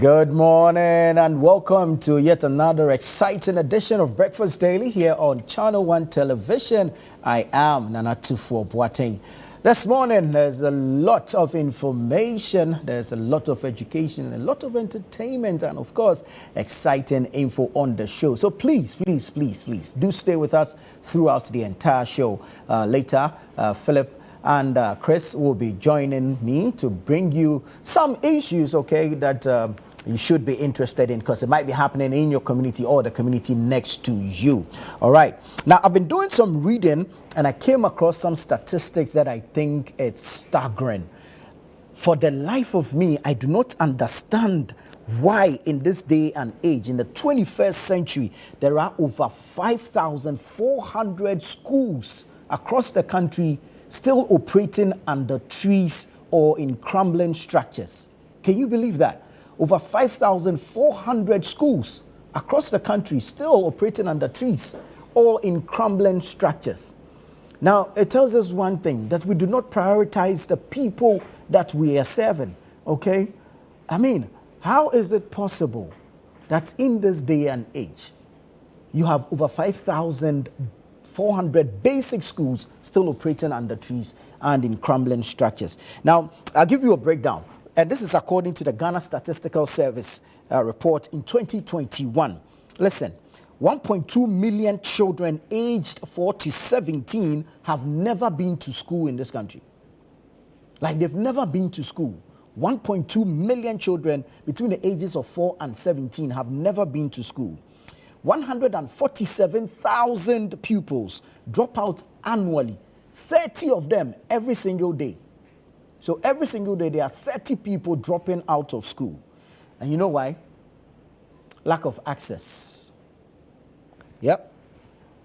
Good morning and welcome to yet another exciting edition of Breakfast Daily here on Channel 1 Television. I am Nana Tufo Boateng. This morning there's a lot of information, there's a lot of education, a lot of entertainment and of course exciting info on the show. So please do stay with us throughout the entire show. Later, Philip and Chris will be joining me to bring you some issues, okay, that you should be interested in because it might be happening in your community or the community next to you. All right. Now, I've been doing some reading and I came across some statistics that I think it's staggering. For the life of me, I do not understand why in this day and age, in the 21st century, there are over 5,400 schools across the country still operating under trees or in crumbling structures. Can you believe that? Over 5,400 schools across the country still operating under trees or in crumbling structures. Now, it tells us one thing, that we do not prioritize the people that we are serving, okay? I mean, how is it possible that in this day and age, you have over 5,400 basic schools still operating under trees and in crumbling structures? Now, I'll give you a breakdown. And this is according to the Ghana Statistical Service report in 2021. Listen, 1.2 million children aged 4 to 17 have never been to school in this country. Like they've never been to school. 1.2 million children between the ages of 4 and 17 have never been to school. 147,000 pupils drop out annually, 30 of them every single day. So every single day there are 30 people dropping out of school. And you know why? Lack of access. Yep.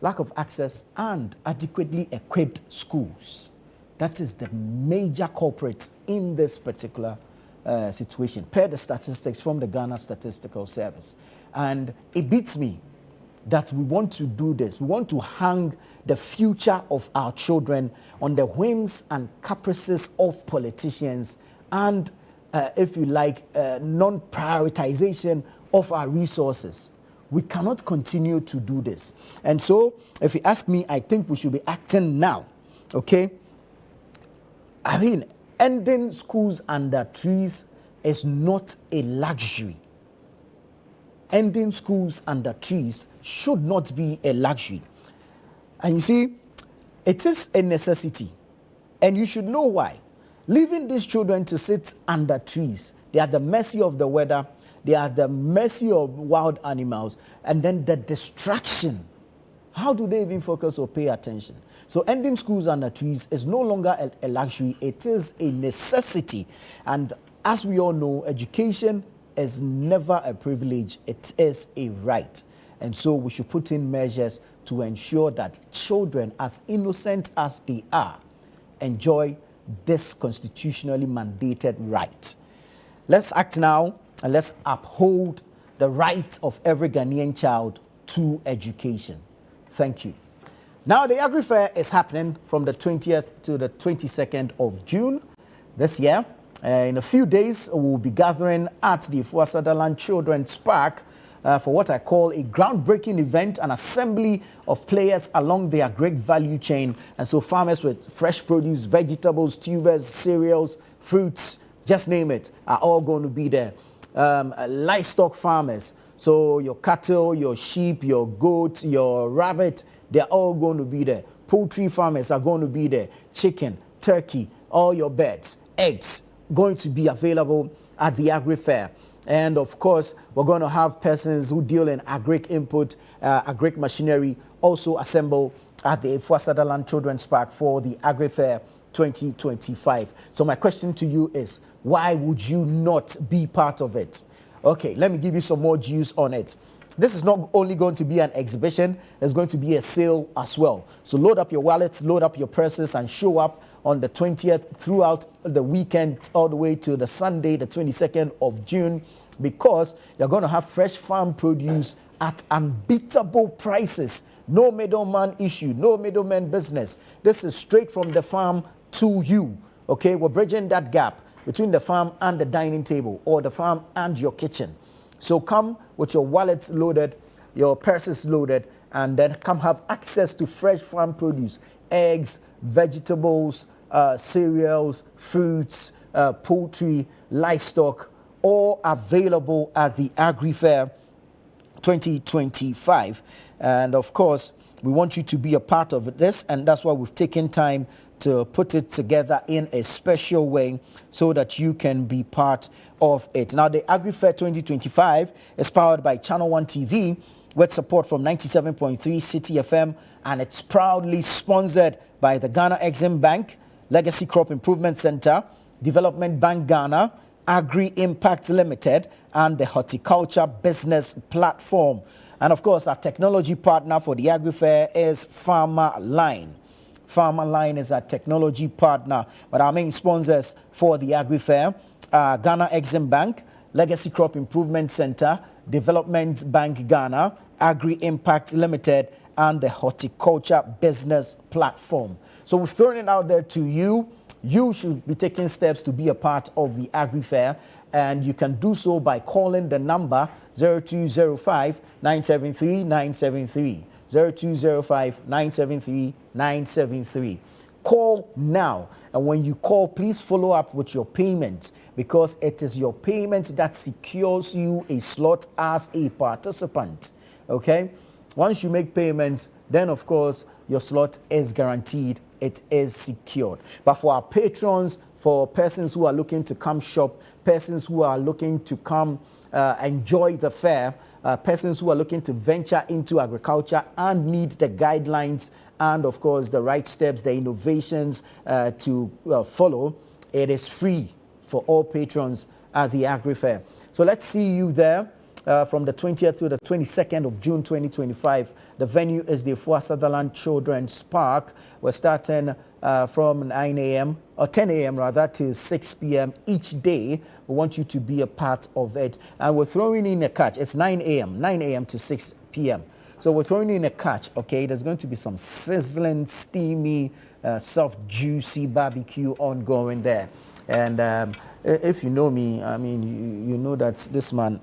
Lack of access and adequately equipped schools. That is the major culprit in this particular situation, per the statistics from the Ghana Statistical Service. And it beats me that we want to do this. We want to hang the future of our children on the whims and caprices of politicians and, if you like, non-prioritization of our resources. We cannot continue to do this. And so, if you ask me, I think we should be acting now, okay? I mean, ending schools under trees is not a luxury. Ending schools under trees should not be a luxury. And you see, it is a necessity. And you should know why. Leaving these children to sit under trees, they are at the mercy of the weather, they are at the mercy of wild animals, and then the distraction. How do they even focus or pay attention? So ending schools under trees is no longer a luxury, it is a necessity. And as we all know, education is never a privilege, it is a right. And so we should put in measures to ensure that children, as innocent as they are, enjoy this constitutionally mandated right. Let's act now and let's uphold the right of every Ghanaian child to education. Thank you. Now, the AgriFair is happening from the 20th to the 22nd of June this year. In a few days, we'll be gathering at the Ifua Sutherland Children's Park for what I call a groundbreaking event, an assembly of players along their great value chain. And so farmers with fresh produce, vegetables, tubers, cereals, fruits, just name it, are all going to be there. Livestock farmers, so your cattle, your sheep, your goat, your rabbit, they're all going to be there. Poultry farmers are going to be there. Chicken, turkey, all your birds, eggs, going to be available at the AgriFair. And of course, we're going to have persons who deal in agric input, agric machinery, also assemble at the Ifua Sutherland Children's Park for the AgriFair 2025. So my question to you is, why would you not be part of it? Okay, let me give you some more juice on it. This is not only going to be an exhibition, there's going to be a sale as well. So load up your wallets, load up your purses, and show up on the 20th throughout the weekend all the way to the Sunday, the 22nd of June, because you're going to have fresh farm produce at unbeatable prices. No middleman issue, no middleman business. This is straight from the farm to you. Okay, we're bridging that gap. between the farm and the dining table, or the farm and your kitchen. So come with your wallets loaded, your purses loaded, and then come have access to fresh farm produce, eggs, vegetables, cereals, fruits, poultry, livestock, all available at the AgriFair 2025. And of course, we want you to be a part of this, and that's why we've taken time to put it together in a special way so that you can be part of it. Now, the AgriFair 2025 is powered by Channel 1 TV with support from 97.3 City FM, and it's proudly sponsored by the Ghana Exim Bank, Legacy Crop Improvement Center, Development Bank Ghana, Agri Impact Limited, and the Horticulture Business Platform. And of course, our technology partner for the AgriFair is Farmer Line. Farmer Line is our technology partner, but our main sponsors for the AgriFair are Ghana Exim Bank, Legacy Crop Improvement Center, Development Bank Ghana, Agri Impact Limited, and the Horticulture Business Platform. So we've thrown it out there to you. You should be taking steps to be a part of the AgriFair, and you can do so by calling the number 0205 973 973. 0205 973 973. Call now, and when you call, please follow up with your payment, because it is your payment that secures you a slot as a participant. Okay, once you make payments, then of course your slot is guaranteed, it is secured. But for our patrons, for persons who are looking to come shop, persons who are looking to come enjoy the fair, persons who are looking to venture into agriculture and need the guidelines and of course the right steps, the innovations to follow, it is free for all patrons at the AgriFair. So let's see you there from the 20th to the 22nd of June 2025. The venue is the Afua Sutherland Children's Park. We're starting from 9 a.m. or 10 a.m. rather to 6 p.m. each day. We want you to be a part of it. And we're throwing in a catch. It's 9 a.m. to 6 p.m. So we're throwing in a catch, okay? There's going to be some sizzling, steamy, soft, juicy barbecue ongoing there. And if you know me, I mean, you know that this man,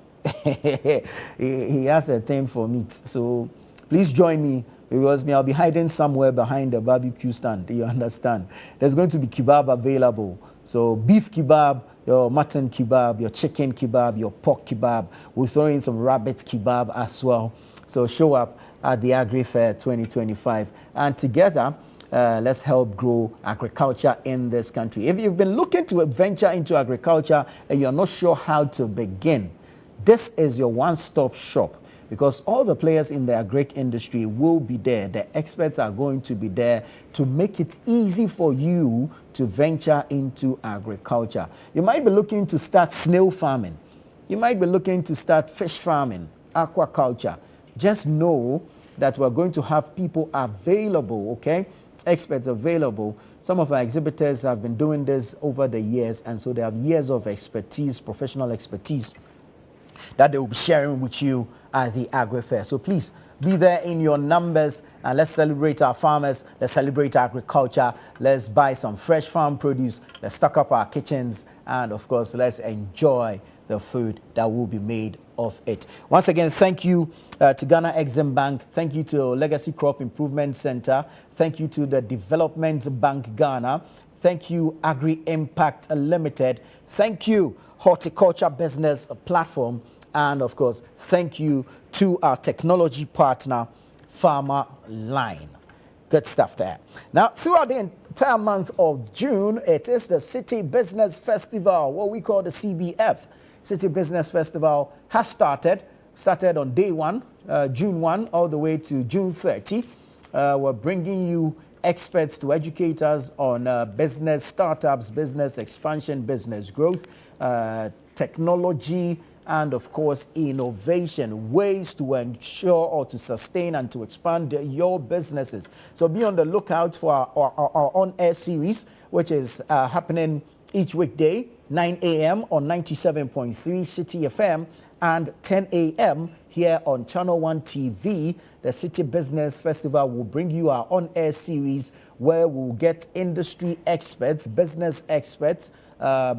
he has a thing for meat. So please join me, because I'll be hiding somewhere behind the barbecue stand. You understand? There's going to be kebab available. So beef kebab, your mutton kebab, your chicken kebab, your pork kebab. We'll throw in some rabbit kebab as well. So show up at the AgriFair 2025. And together, let's help grow agriculture in this country. If you've been looking to venture into agriculture and you're not sure how to begin, this is your one-stop shop, because all the players in the agric industry will be there. The experts are going to be there to make it easy for you to venture into agriculture. You might be looking to start snail farming. You might be looking to start fish farming, aquaculture. Just know that we're going to have people available, okay? Experts available. Some of our exhibitors have been doing this over the years, and so they have years of expertise, professional expertise, that they will be sharing with you at the AgriFair. So please be there in your numbers, and let's celebrate our farmers. Let's celebrate agriculture. Let's buy some fresh farm produce. Let's stock up our kitchens, and of course, let's enjoy the food that will be made of it. Once again, thank you to Ghana Exim Bank. Thank you to Legacy Crop Improvement Center. Thank you to the Development Bank Ghana. Thank you, Agri Impact Limited. Thank you, Horticulture Business Platform. And of course, thank you to our technology partner, Farmer Line. Good stuff there. Now, throughout the entire month of June, it is the City Business Festival, what we call the CBF. City Business Festival has started on day 1, June 1, all the way to June 30. We're bringing you experts to educate us on business startups, business expansion, business growth, technology, and of course innovation, ways to ensure or to sustain and to expand your businesses. So be on the lookout for our on-air series, which is happening each weekday, 9 a.m. on 97.3 City FM and 10 a.m. here on Channel 1 TV. The City Business Festival will bring you our on-air series where we'll get industry experts, business experts,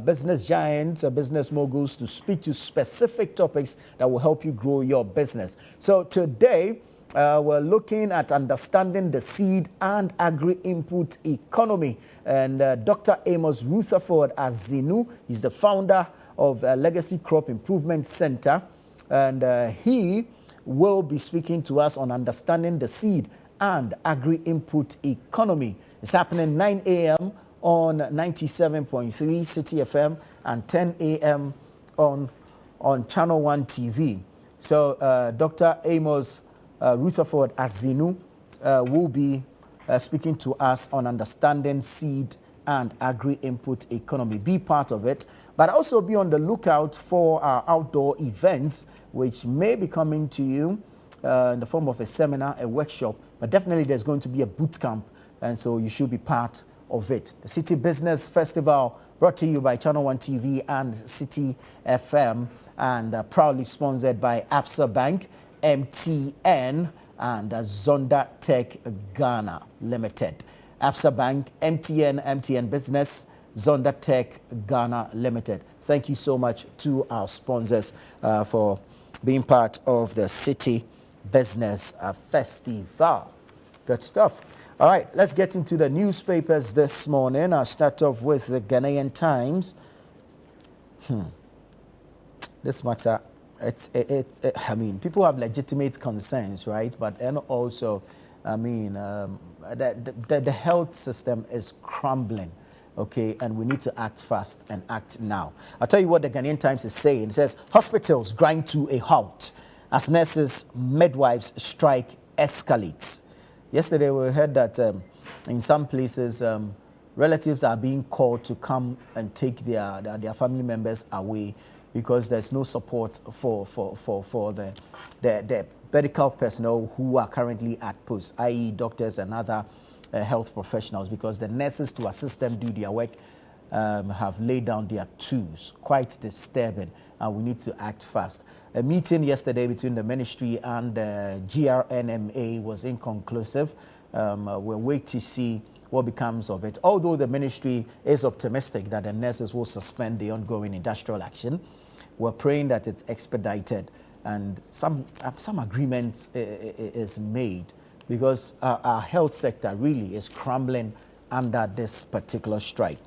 business giants, business moguls to speak to specific topics that will help you grow your business. So today, we're looking at understanding the seed and agri-input economy. And Dr. Amos Rutherford Azinu, he's the founder of Legacy Crop Improvement Center. And he will be speaking to us on understanding the seed and agri-input economy. It's happening 9 a.m. on 97.3 City FM and 10 a.m. on Channel 1 TV. So Dr. Amos Rutherford Azinu will be speaking to us on understanding seed and agri-input economy. Be part of it, but also be on the lookout for our outdoor events, which may be coming to you in the form of a seminar, a workshop, but definitely there's going to be a boot camp, and so you should be part of it. The City Business Festival, brought to you by Channel 1 TV and City FM, and proudly sponsored by Absa Bank, MTN, and Zonda Tech Ghana Limited. Absa Bank, MTN Business, Zonda Tech Ghana Limited. Thank you so much to our sponsors for being part of the City Business Festival. Good stuff. All right, let's get into the newspapers this morning. I'll start off with the Ghanaian Times. This matter, I mean, people have legitimate concerns, right? But and also, I mean, the health system is crumbling, okay? And we need to act fast and act now. I'll tell you what the Ghanaian Times is saying. It says, hospitals grind to a halt as nurses, midwives strike escalates. Yesterday, we heard that in some places, relatives are being called to come and take their family members away because there's no support for the medical personnel who are currently at post, i.e. doctors and other health professionals, because the nurses to assist them do their work have laid down their tools. Quite disturbing, and we need to act fast. A meeting yesterday between the ministry and the GRNMA was inconclusive. We'll wait to see what becomes of it. Although the ministry is optimistic that the nurses will suspend the ongoing industrial action, we're praying that it's expedited and some agreement is made, because our health sector really is crumbling under this particular strike.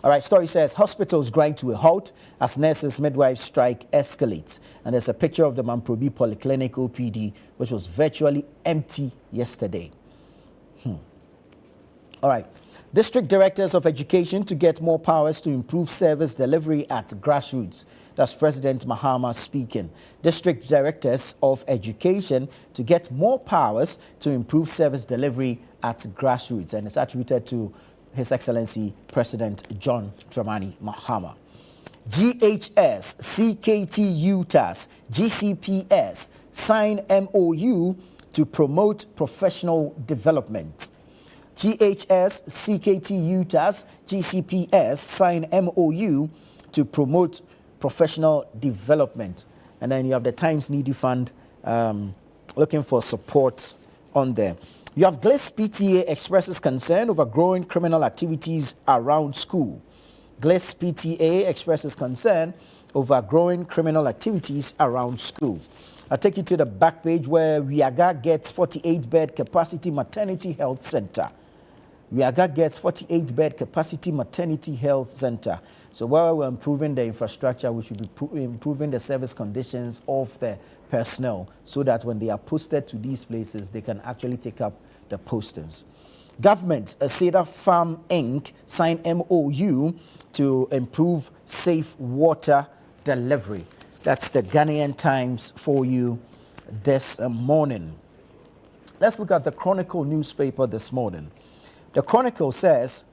All right, story says hospitals grind to a halt as nurses midwives strike escalates. And there's a picture of the Mamprobi Polyclinic OPD, which was virtually empty yesterday. All right, district directors of education to get more powers to improve service delivery at grassroots. That's President Mahama speaking. District directors of education to get more powers to improve service delivery at grassroots. And it's attributed to His Excellency President John Dramani Mahama. GHS, CKT UTAS, GCPS sign MOU to promote professional development. GHS, CKT UTAS, GCPS sign MOU to promote professional development. And then you have the Times Needy Fund looking for support on there. You have Gliss PTA expresses concern over growing criminal activities around school. Gliss PTA expresses concern over growing criminal activities around school. I'll take you to the back page where Wiaga gets 48-bed capacity maternity health center. Wiaga gets 48-bed capacity maternity health center. So while we're improving the infrastructure, we should be improving the service conditions of the personnel so that when they are posted to these places, they can actually take up the postings. Government, Cedar Farm Inc. signed MOU to improve safe water delivery. That's the Ghanaian Times for you this morning. Let's look at the Chronicle newspaper this morning. The Chronicle says,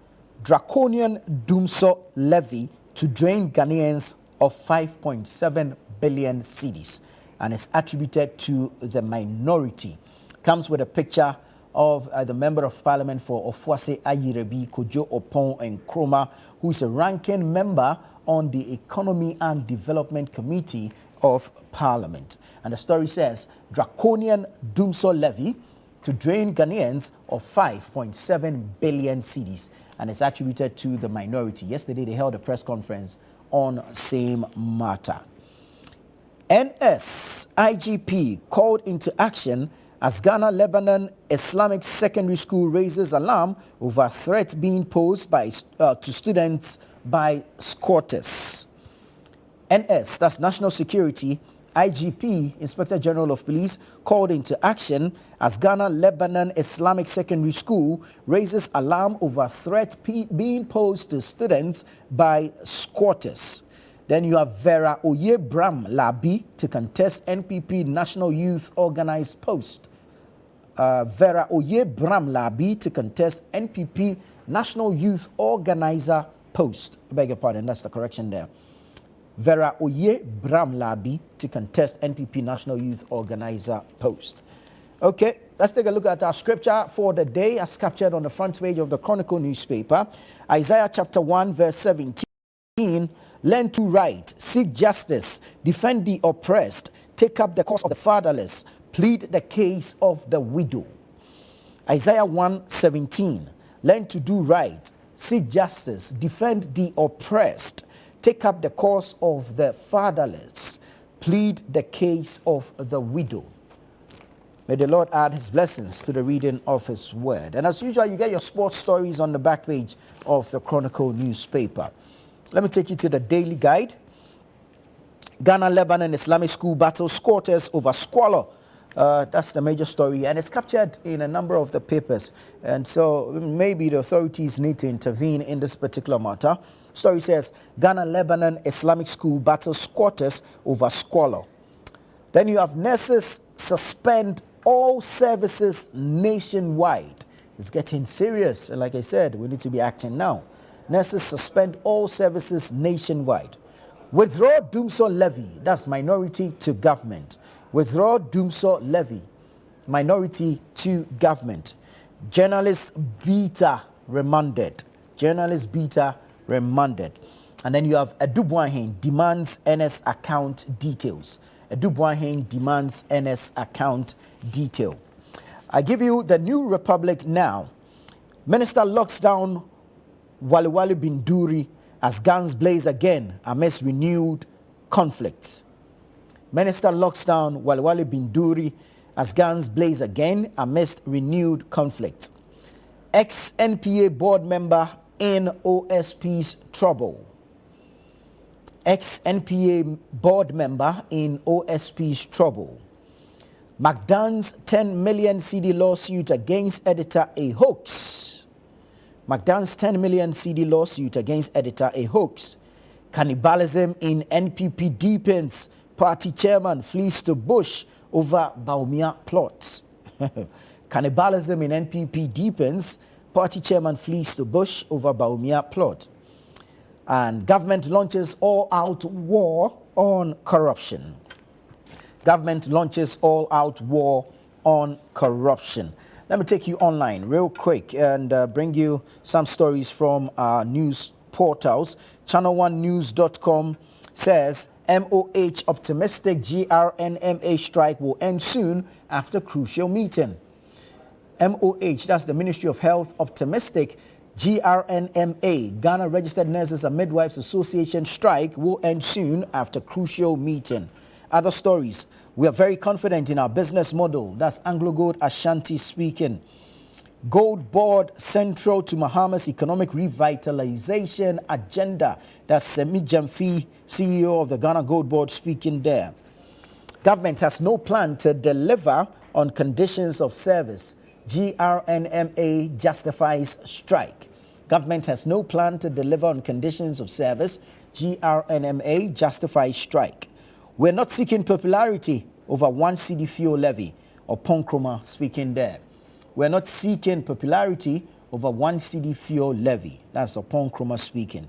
draconian Dumso levy to drain Ghanaians of 5.7 billion cedis, and is attributed to the minority. Comes with a picture of the Member of Parliament for Ofuase Ayirebi Kojo Opon Nkrumah, who is a ranking member on the Economy and Development Committee of Parliament. And the story says, draconian Dumso levy to drain Ghanaians of 5.7 billion cedis, and it's attributed to the minority. Yesterday, they held a press conference on same matter. NS IGP called into action as Ghana-Lebanon Islamic Secondary School raises alarm over threat being posed to students by squatters. NS, that's National Security, IGP, Inspector General of Police, called into action as Ghana-Lebanon Islamic Secondary School raises alarm over threat being posed to students by squatters. Then you have Vera Oyebram Labi to contest NPP National Youth Organized post. Vera Oyebram Labi to contest NPP National Youth Organizer post. I beg your pardon, that's the correction there. Vera Oyebram Labi to contest NPP National Youth Organizer post. Okay, let's take a look at our scripture for the day as captured on the front page of the Chronicle newspaper. Isaiah chapter 1 verse 17. Learn to write, seek justice, defend the oppressed, take up the cause of the fatherless, plead the case of the widow. Isaiah 1:17. Learn to do right, seek justice, defend the oppressed, take up the cause of the fatherless, plead the case of the widow. May the Lord add his blessings to the reading of his word. And as usual, you get your sports stories on the back page of the Chronicle newspaper. Let me take you to the daily guide. Ghana-Lebanon Islamic School battles squatters over squalor. That's the major story, and it's captured in a number of the papers. And so maybe the authorities need to intervene in this particular matter. Story says, Ghana-Lebanon Islamic School battles squatters over squalor. Then you have nurses suspend all services nationwide. It's getting serious. And like I said, we need to be acting now. Nurses suspend all services nationwide. Withdraw Dumso levy. That's minority to government. Withdraw Dumso levy. Minority to government. Journalist Beta remanded. Journalist Beta remanded. And then you have Edubuahin demands NS account details. Edubuahin demands NS account detail. I give you the New Republic now. Minister locks down Waliwali Binduri as guns blaze again amidst renewed conflicts. Minister locks down Waliwali Binduri as guns blaze again amidst renewed conflict. Ex-NPA board member in OSP's trouble. Ex-NPA board member in OSP's trouble. McDonald's 10 million CD lawsuit against editor a hoax. McDonald's 10 million CD lawsuit against editor a hoax. Cannibalism in NPP deepens. Party chairman flees to bush over Baumia plots. Cannibalism in NPP deepens. Party chairman flees to bush over Baumia plot. And government launches all-out war on corruption. Government launches all-out war on corruption. Let me take you online real quick and bring you some stories from our news portals. Channel1news.com says MOH optimistic GRNMA strike will end soon after crucial meeting. MOH, that's the Ministry of Health, optimistic GRNMA, Ghana Registered Nurses and Midwives Association strike will end soon after crucial meeting. Other stories. We are very confident in our business model. That's Anglo Gold Ashanti speaking. Gold Board central to Mahama's economic revitalization agenda. That's Semi Jamfi, CEO of the Ghana Gold Board, speaking there. Government has no plan to deliver on conditions of service. GRNMA justifies strike. Government has no plan to deliver on conditions of service. GRNMA justifies strike. We're not seeking popularity over 1 cedi fuel levy. Or Ponkroma speaking there. We're not seeking popularity over 1 cedi fuel levy. That's Ponkroma speaking.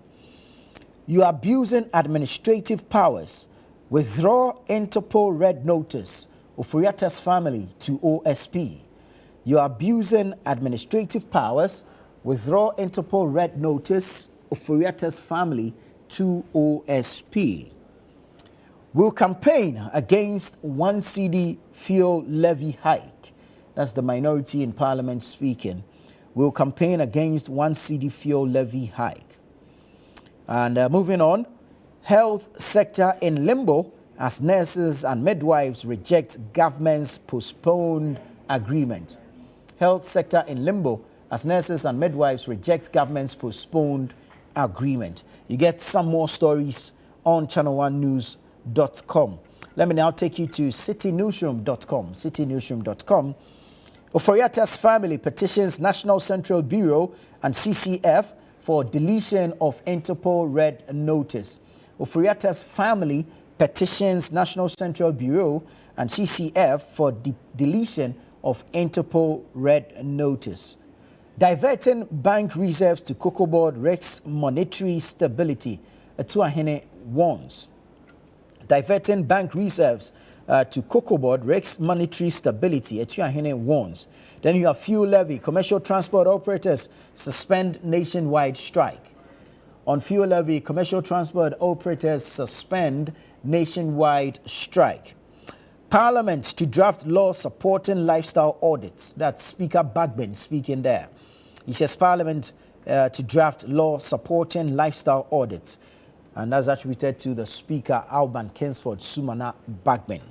You are abusing administrative powers. Withdraw Interpol red notice. Ofuriata's family to OSP. You are abusing administrative powers. Withdraw Interpol red notice. Ofuriata's family to OSP. Will campaign against 1 cedi fuel levy hike. That's the minority in parliament speaking. will campaign against 1 cedi fuel levy hike. And moving on, health sector in limbo as nurses and midwives reject government's postponed agreement. Health sector in limbo as nurses and midwives reject government's postponed agreement. You get some more stories on channel1news.com. Let me now take you to citynewsroom.com. Citynewsroom.com. Oforiatta's family petitions National Central Bureau and CCF for deletion of Interpol Red Notice. Oforiatta's family petitions National Central Bureau and CCF for deletion of Interpol Red Notice. Diverting bank reserves to Cocoa Board risks monetary stability, Atuahene warns. Diverting bank reserves to Cocoa Board risks monetary stability, Atuahene warns. Then you have fuel levy. Commercial transport operators suspend nationwide strike. On fuel levy, commercial transport operators suspend nationwide strike. Parliament to draft law supporting lifestyle audits. That's Speaker Bagbin speaking there. He says Parliament to draft law supporting lifestyle audits. And that's attributed to the Speaker, Alban Kingsford Sumana Bagbin.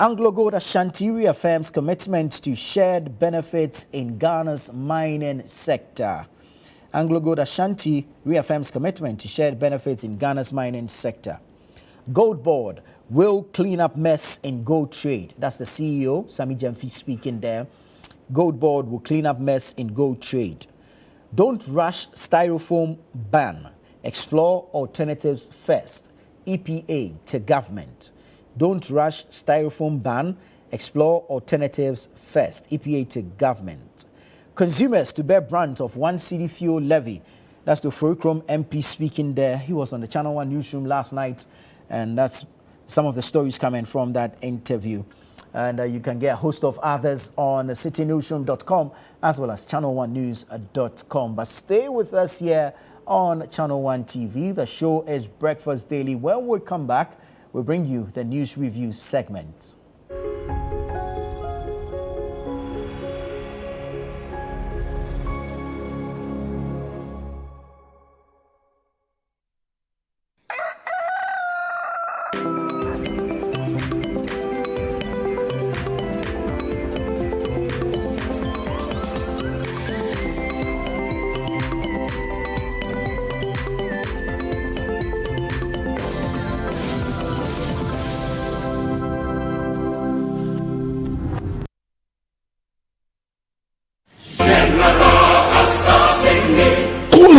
AngloGold Ashanti reaffirms commitment to shared benefits in Ghana's mining sector. AngloGold Ashanti reaffirms commitment to shared benefits in Ghana's mining sector. Gold Board will clean up mess in gold trade. That's the CEO, Sami Jamfi, speaking there. Gold Board will clean up mess in gold trade. Don't rush styrofoam ban. Explore alternatives first. EPA to government. Don't rush styrofoam ban. Explore alternatives first. EPA to government. Consumers to bear brunt of 1 cedi fuel levy. That's the Foricrom MP speaking there. He was on the Channel 1 newsroom last night, and that's some of the stories coming from that interview. And you can get a host of others on citynewsroom.com as well as channel1news.com. But stay with us here on Channel 1 TV. The show is Breakfast Daily. When we come back, we'll bring you the news review segment.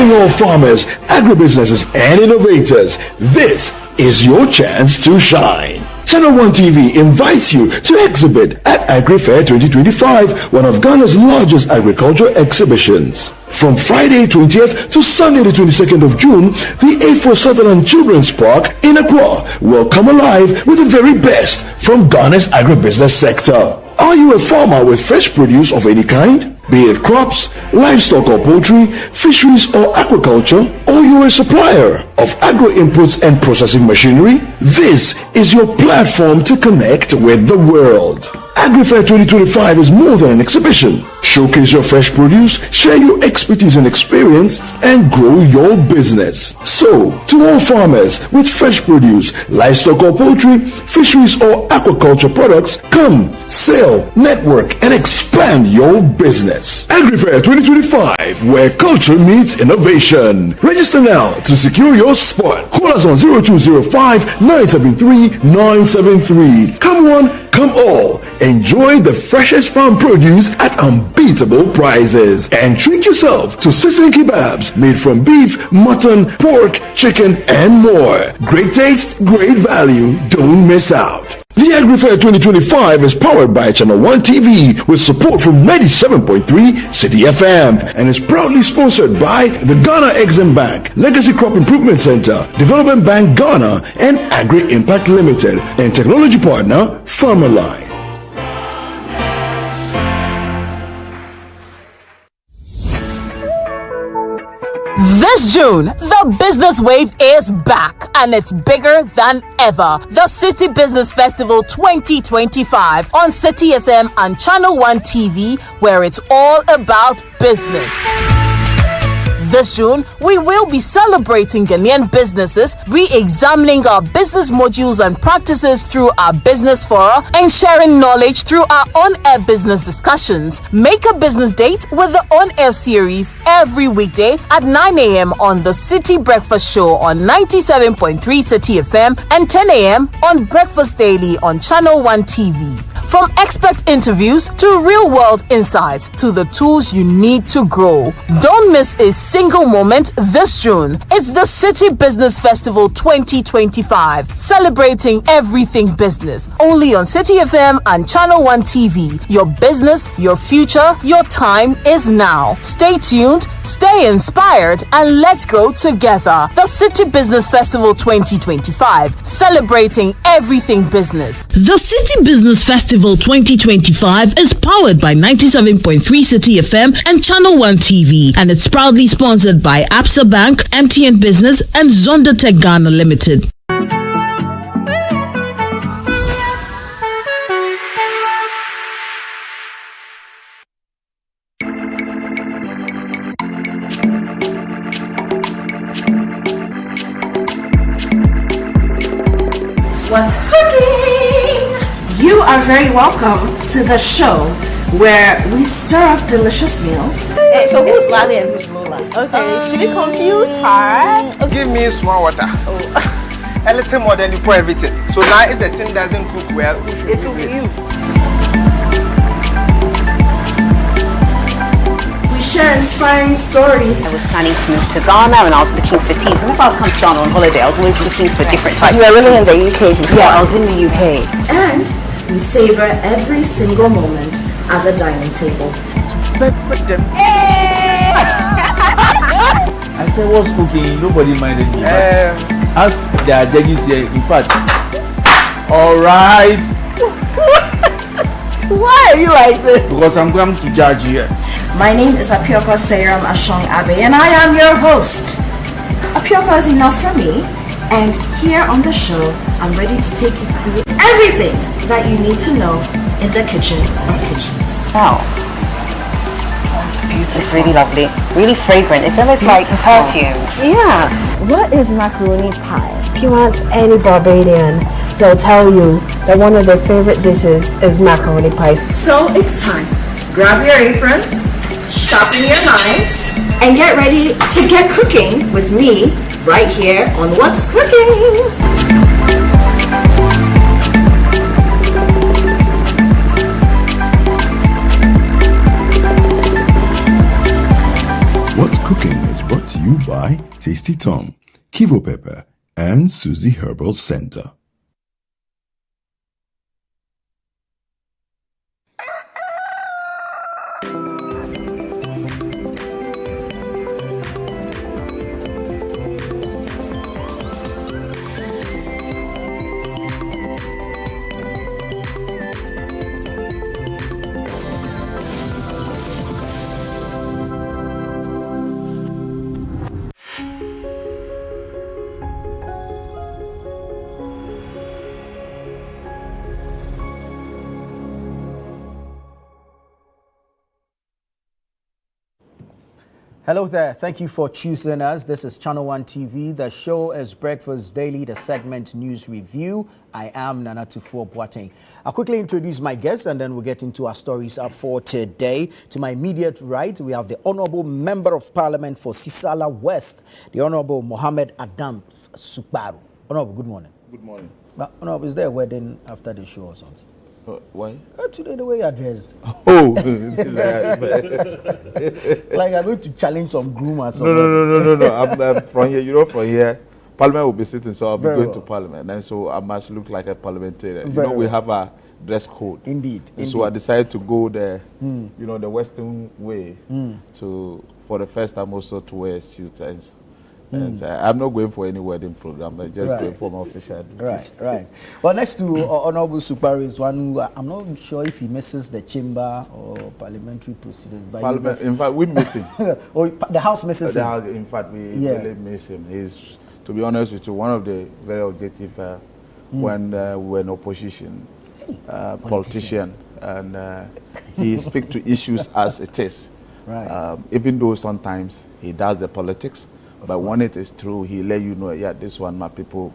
All farmers, agribusinesses, and innovators, this is your chance to shine. Channel 1 TV invites you to exhibit at AgriFair 2025, one of Ghana's largest agriculture exhibitions. From Friday 20th to Sunday the 22nd of June, the A4 Sutherland Children's Park in Accra will come alive with the very best from Ghana's agribusiness sector. Are you a farmer with fresh produce of any kind? Be it crops, livestock or poultry, fisheries or aquaculture, or you're a supplier of agro inputs and processing machinery, this is your platform to connect with the world. AgriFair 2025 is more than an exhibition. Showcase your fresh produce, share your expertise and experience, and grow your business. So, to all farmers with fresh produce, livestock or poultry, fisheries or aquaculture products, come, sell, network, and expand your business. AgriFair 2025, where culture meets innovation. Register now to secure your spot. Call us on 0205 973 973. Come one, come all. Enjoy the freshest farm produce at unbeatable prices. And treat yourself to sizzling kebabs made from beef, mutton, pork, chicken, and more. Great taste, great value. Don't miss out. The AgriFair 2025 is powered by Channel 1 TV with support from 97.3 City FM and is proudly sponsored by the Ghana Exim Bank, Legacy Crop Improvement Center, Development Bank Ghana, and Agri Impact Limited, and technology partner Farmerline. This June, the business wave is back and it's bigger than ever. The City Business Festival 2025 on City FM and Channel 1 TV, where it's all about business. This June, we will be celebrating Ghanaian businesses, re-examining our business modules and practices through our business fora, and sharing knowledge through our on-air business discussions. Make a business date with the on-air series every weekday at 9 a.m. on the City Breakfast Show on 97.3 City FM and 10 a.m. on Breakfast Daily on Channel 1 TV. From expert interviews to real-world insights to the tools you need to grow. Don't miss a single moment this June. It's the City Business Festival 2025, celebrating everything business. Only on City FM and Channel 1 TV. Your business, your future, your time is now. Stay tuned, stay inspired, and let's grow together. The City Business Festival 2025, celebrating everything business. The City Business Festival 2025 is powered by 97.3 City FM and Channel 1 TV, and it's proudly sponsored by Absa Bank, MTN Business, and Zonda Tech Ghana Limited. What's cooking? You are very welcome to the show where we stir up delicious meals. So who's Lali and who's Lola? Okay, should we confuse her? Give me small water. Oh. A little more than you pour everything. So now if the thing doesn't cook well, it will be you. We share inspiring stories. I was planning to move to Ghana and I was looking for tea. Whenever I come to Ghana on holiday, I was always looking for different types of tea. You were really in the UK before? Yeah, I was in the UK. And we savor every single moment at the dining table. I said, what's cooking? Nobody minded me. As the judges here, in fact, all rise. Why are you like this? Because I'm going to judge here. My name is Apioko Seyram Ashong Abe, and I am your host. Apioko is enough for me, and here on the show, I'm ready to take you through everything that you need to know in the kitchen of kitchens. Wow. It's beautiful. It's really lovely. Really fragrant. It's almost like perfume. Yeah. What is macaroni pie? If you ask any Barbadian, they'll tell you that one of their favorite dishes is macaroni pie. So it's time. Grab your apron, sharpen your knives, and get ready to get cooking with me right here on What's Cooking. What's Cooking is brought to you by Tasty Tom, Kivo Pepper, and Suzy Herbal Center. Hello there. Thank you for choosing us. This is Channel 1 TV. The show is Breakfast Daily, the segment News Review. I am Nana Tufo Boateng. I'll quickly introduce my guests and then we'll get into our stories for today. To my immediate right, we have the Honorable Member of Parliament for Sisala West, the Honorable Mohammed Adams Suparu. Honorable, good morning. Good morning. Honorable, is there a wedding after the show or something? Why? Today, the way you're dressed. Oh, It's like I'm going to challenge some groom or something. No. I'm from here. You know, from here, Parliament will be sitting, so I'll be going to Parliament, and so I must look like a parliamentarian. We have a dress code. Indeed. So I decided to go the the Western way. So for the first time, also to wear a suit and I'm not going for any wedding program. I'm just going for my official duties. Right. Well, next to Honorable Super is one who I'm not sure if he misses the chamber or parliamentary proceedings. But in fact, we miss him. The House misses him. In fact, we really miss him. He's, to be honest with you, one of the very objective when we were in opposition politician, and he speaks to issues as it is. Right. Even though sometimes he does the politics, but when it is true, he let you know, yeah, this one, my people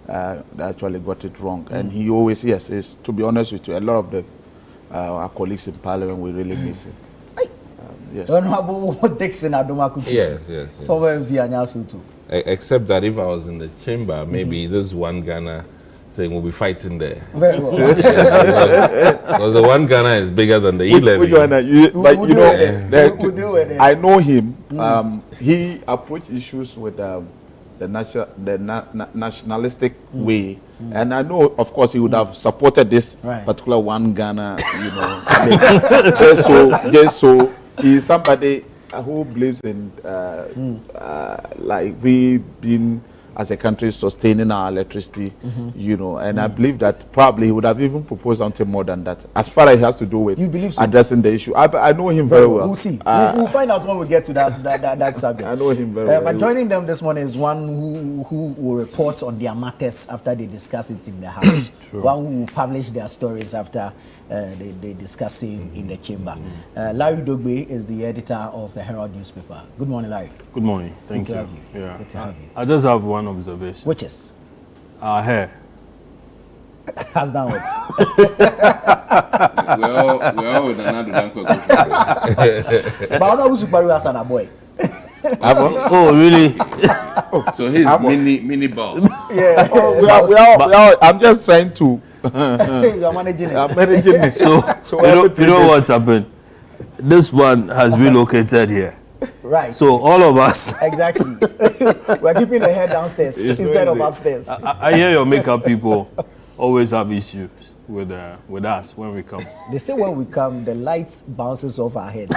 actually got it wrong. And he always, is, to be honest with you, a lot of the our colleagues in Parliament, we really miss him. Yes. Honorable Dixon Adomaku. Yes. Former MP Anyasu too. Except that if I was in the chamber, maybe this one Ghana thing will be fighting there. Very well. Because the one Ghana is bigger than the levy. I know him. He approached issues with the nationalistic way, and I know, of course, he would have supported this particular one Ghana. Just so he is somebody who believes in like we being as a country sustaining our electricity, and I believe that probably he would have even proposed something more than that, as far as he has to do with addressing the issue. I know him very well. We'll see. We'll find out when we get to that subject. I know him very well. But joining them this morning is one who will report on their matters after they discuss it in the House. One who will publish their stories after they discuss it in the chamber. Larry Dogbe is the editor of the Herald newspaper. Good morning, Larry. Good morning. Thank you. Yeah. Good to have you. I just have one observation. Which is? Our hair. Has done what? we all with another danko. But I'm not Super as a boy. Oh, really? So he's mini ball. Yeah. We are, I'm just trying to. You are managing it. I'm managing it. So you know what's happened? This one has relocated here. Right. So all of us. Exactly. We're keeping the hair downstairs instead of upstairs. I hear your makeup people always have issues with us when we come. They say when we come, the light bounces off our heads.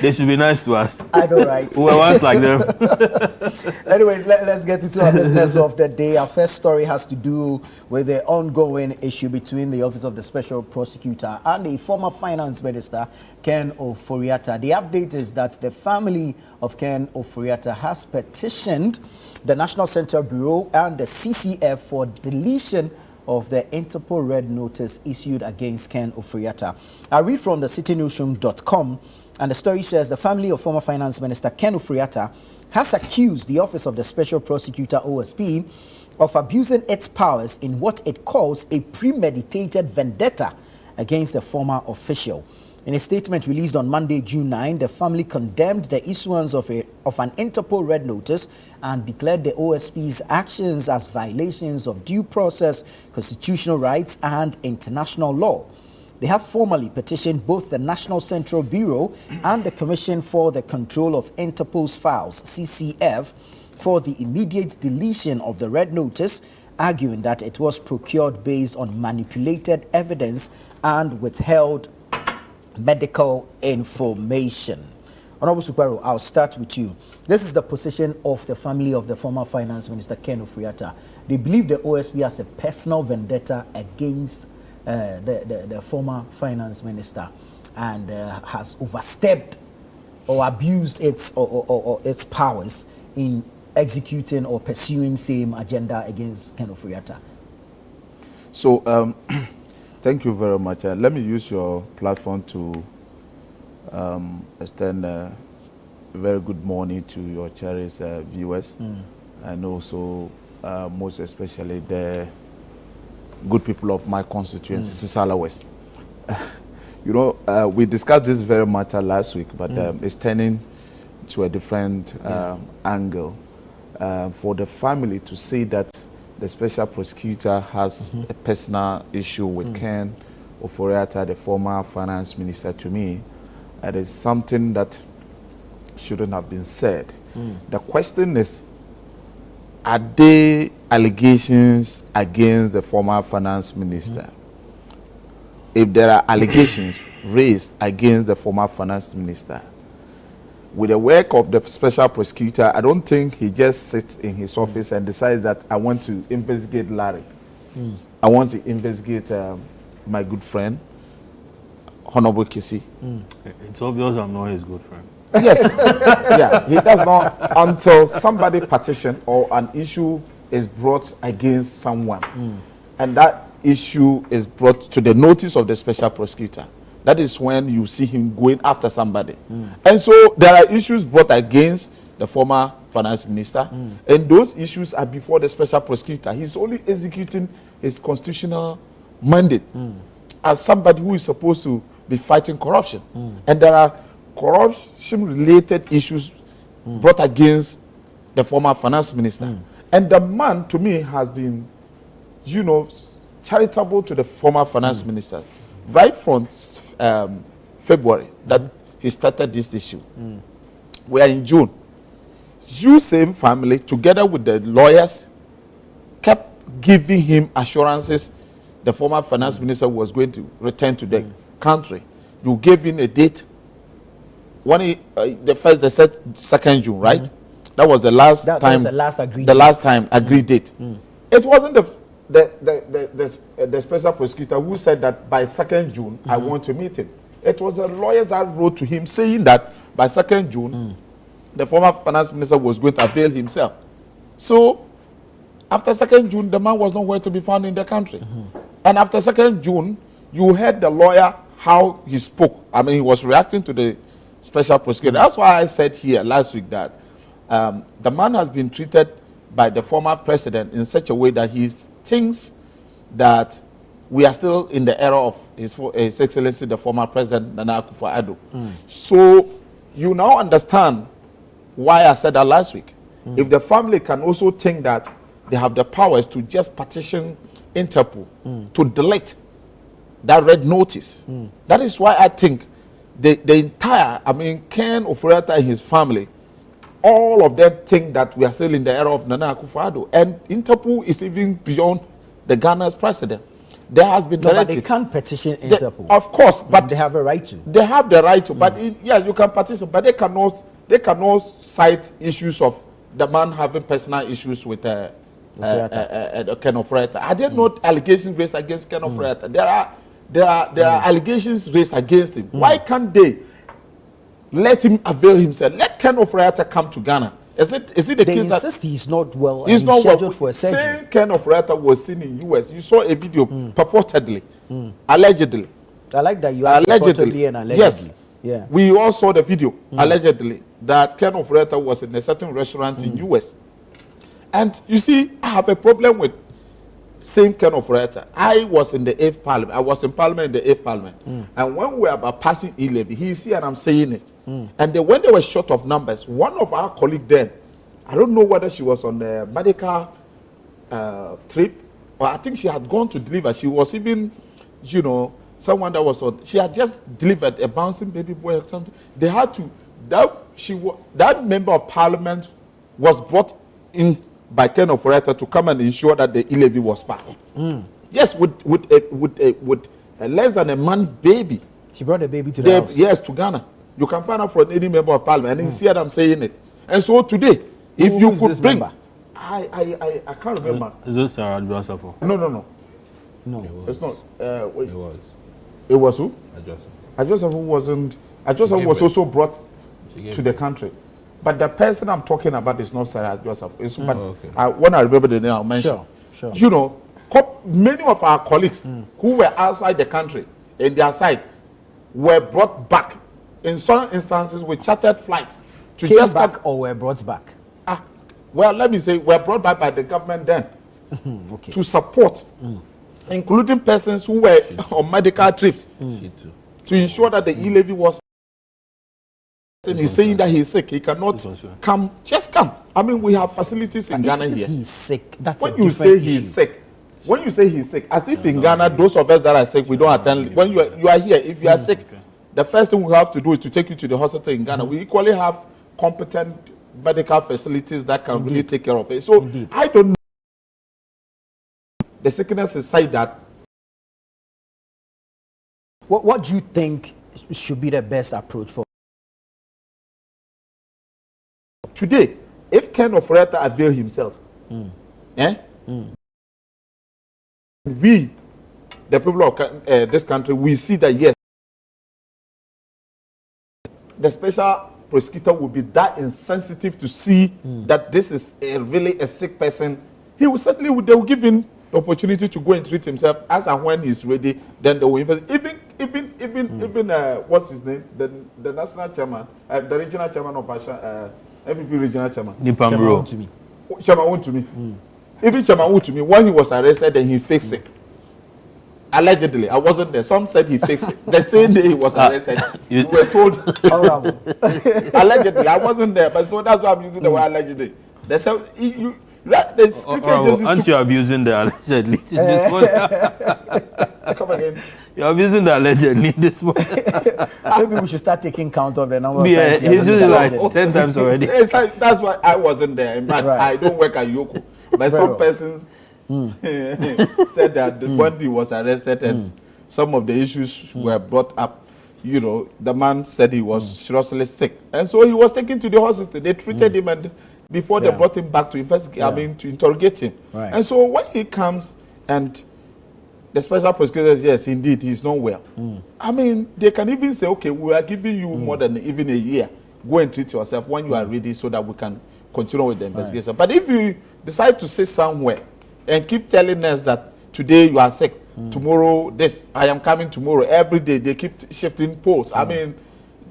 They should be nice to us. I know, right? We're once like them. Anyways, let's get into our business of the day. Our first story has to do with the ongoing issue between the Office of the Special Prosecutor and the former Finance Minister, Ken Ofori-Atta. The update is that the family of Ken Ofori-Atta has petitioned the National Central Bureau and the CCF for deletion of the Interpol Red Notice issued against Ken Ofori-Atta. I read from the citynewsroom.com, and the story says the family of former Finance Minister Ken Ofori-Atta has accused the Office of the Special Prosecutor, OSP, of abusing its powers in what it calls a premeditated vendetta against the former official. In a statement released on Monday, June 9, the family condemned the issuance of an Interpol Red Notice and declared the OSP's actions as violations of due process, constitutional rights, and international law. They have formally petitioned both the National Central Bureau and the Commission for the Control of Interpol's Files, CCF, for the immediate deletion of the Red Notice, arguing that it was procured based on manipulated evidence and withheld medical information. Honorable Supero, I'll start with you. This is the position of the family of the former Finance Minister Ken Ofori-Atta. They believe the OSP has a personal vendetta against the former Finance Minister and has overstepped or abused its its powers in executing or pursuing same agenda against Ken Ofori-Atta. So, thank you very much. Let me use your platform to extend a very good morning to your cherished viewers, and also most especially the good people of my constituency, Sisala West. You know, we discussed this very matter last week, but it's turning to a different angle. For the family to say that the special prosecutor has a personal issue with Ken Ofori-Atta, the former finance minister, to me, it is something that shouldn't have been said. The question is, are there allegations against the former finance minister? If there are allegations raised against the former finance minister, with the work of the special prosecutor, I don't think he just sits in his office and decides that I want to investigate Larry. I want to investigate my good friend, Honorable Kisi. It's obvious I'm not his good friend. Yes, yeah, he does not until somebody petition or an issue is brought against someone, and that issue is brought to the notice of the special prosecutor. That is when you see him going after somebody. And so there are issues brought against the former finance minister, and those issues are before the special prosecutor. He's only executing his constitutional mandate as somebody who is supposed to be fighting corruption. And there are corruption-related issues brought against the former finance minister. And the man, to me, has been, you know, charitable to the former finance minister. Right from February that he started this issue. We are in June. You same family, together with the lawyers, kept giving him assurances the former finance minister was going to return to the country. You gave him a date. When he, the 2nd June, right? That was the last time. Was the last agreed. The last time agreed date. It wasn't the special prosecutor who said that by 2nd June I want to meet him. It was the lawyers that wrote to him saying that by 2nd June the former finance minister was going to avail himself. So after 2nd June, the man was nowhere to be found in the country. And after 2nd June, you heard the lawyer how he spoke. I mean, he was reacting to the special prosecutor. That's why I said here last week that the man has been treated by the former president in such a way that he thinks that we are still in the era of His Excellency, the former president, Nana Akufo-Addo. So you now understand why I said that last week. If the family can also think that they have the powers to just petition Interpol to delete that red notice, that is why I think the entire, I mean, Ken Oforiatta and his family, all of them think that we are still in the era of Nana Akufo-Addo. And Interpol is even beyond the Ghana's president. There has been but they can't petition Interpol. Of course, but they have a right to. They have the right to. But yes, you can petition, but they cannot cite issues of the man having personal issues with Ken Oforiatta. Are there not allegations raised against Ken Oforiatta? There are allegations raised against him. Why can't they let him avail himself? Let Ken Oforiatta come to Ghana. Is it the they case that insist he's not well? He's not scheduled well. For a surgery. Same Ken Oforiatta was seen in US. You saw a video purportedly, allegedly. I like that you are allegedly and allegedly. Yes. Yeah. We all saw the video allegedly that Ken Oforiatta was in a certain restaurant in US. And you see, I have a problem with same Ken Oforiatta. I was in the 8th Parliament. I was in Parliament in the 8th Parliament. And when we were about passing levy, he's here and I'm saying it. And then when they were short of numbers, one of our colleagues then, I don't know whether she was on the medical trip, or I think she had gone to deliver. She was even, you know, someone that was on, she had just delivered a bouncing baby boy or something. They had to, that member of Parliament was brought in by Ken Oforiatta to come and ensure that the levy was passed. Yes, with a less than a month baby. She brought the baby to the house. Yes, to Ghana. You can find out from any member of Parliament, and you see that I'm saying it. And so today, if you could bring, I can't remember. Is this Sarah Adjosafo? No. No, it's not. It was. It was who? Adjosafo. Wasn't. Adjosafo was also brought to the country. But the person I'm talking about is not Sarah Joseph. When I remember the name, I'll mention. Sure. You know, many of our colleagues who were outside the country, in their side, were brought back. In some instances, with chartered flights to Came just back or were brought back. Well, let me say, were brought back by the government then Okay. to support, including persons who were on medical trips, to ensure that the levy was. He's saying that he's sick. He cannot come. Just come. I mean, we have facilities in Ghana here. He's sick. That's when you say he's sick. When you say he's sick, as if in Ghana, those of us that are sick, we don't attend. When you are here, if you are sick, the first thing we have to do is to take you to the hospital in Ghana. We equally have competent medical facilities that can really take care of it. So I don't know. The sickness aside that. What do you think should be the best approach for today, if Ken Oforiatta avail himself, we, the people of this country, we see that yes, the special prosecutor will be that insensitive to see that this is really a sick person. He will certainly, they will give him the opportunity to go and treat himself as and when he's ready. Then they will invest. Even what's his name? The national chairman, the regional chairman of MVP regional chairman. Nipamro. Chairman to me. Even Chairman to me, when he was arrested and he fixed it. Allegedly, I wasn't there. Some said he fixed it. The same day he was arrested, we were told. Allegedly, I wasn't there, but so that's why I'm using the word allegedly. They said aren't you abusing the allegedly this morning? Come again. You're abusing the allegedly this morning. Maybe we should start taking count of the number of times. He's using like 10 times already. That's why I wasn't there. In fact, I don't work at Yoko. But some persons said that when he was arrested and some of the issues were brought up, you know, the man said he was seriously sick. And so he was taken to the hospital. They treated him and before they brought him back to investigate, to interrogate him. Right. And so when he comes and the special prosecutor says, yes, indeed, he's not well. I mean, they can even say, okay, we are giving you more than even a year. Go and treat yourself when you are ready so that we can continue with the investigation. Right. But if you decide to sit somewhere and keep telling us that today you are sick, tomorrow this, I am coming tomorrow, every day they keep shifting posts. I mean,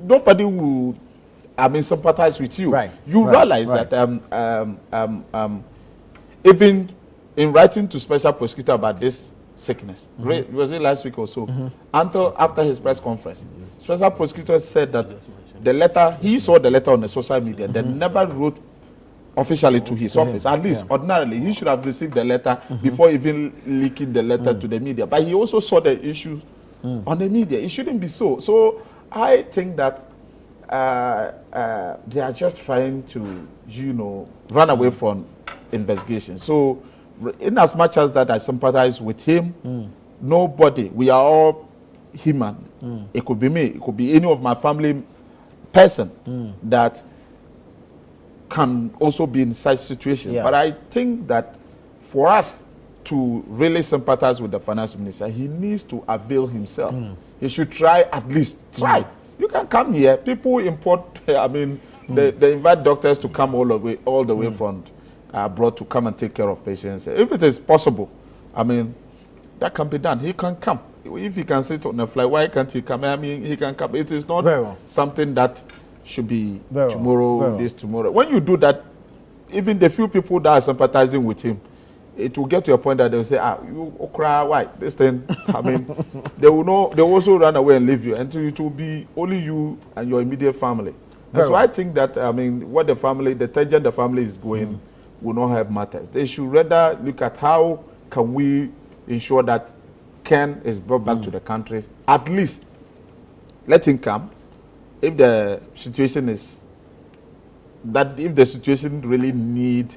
nobody will, sympathize with you. Right. You realize that even in writing to special prosecutor about this sickness, was it last week or so, until after his press conference, special prosecutor said that the letter, he saw the letter on the social media, they never wrote officially to his office. At least ordinarily he should have received the letter before even leaking the letter to the media. But he also saw the issue on the media. It shouldn't be so. So I think that they are just trying to, run away from investigation. So in as much as that I sympathize with him, nobody, we are all human. It could be me, it could be any of my family person that can also be in such situation. But I think that for us to really sympathize with the finance minister, he needs to avail himself. He should try, at least try. You can come here. People import, they invite doctors to come all the way from abroad to come and take care of patients. If it is possible, that can be done. He can come. If he can sit on a flight, why can't he come? He can come. It is not something that should be tomorrow, tomorrow. When you do that, even the few people that are sympathizing with him, it will get to a point that they'll say, you cry, why? This thing, they will know, they will also run away and leave you until it will be only you and your immediate family. And so I think that, what the family, the tangent the family is going will not have matters. They should rather look at how can we ensure that Ken is brought back to the country. At least let him come. If the situation is that, if the situation really need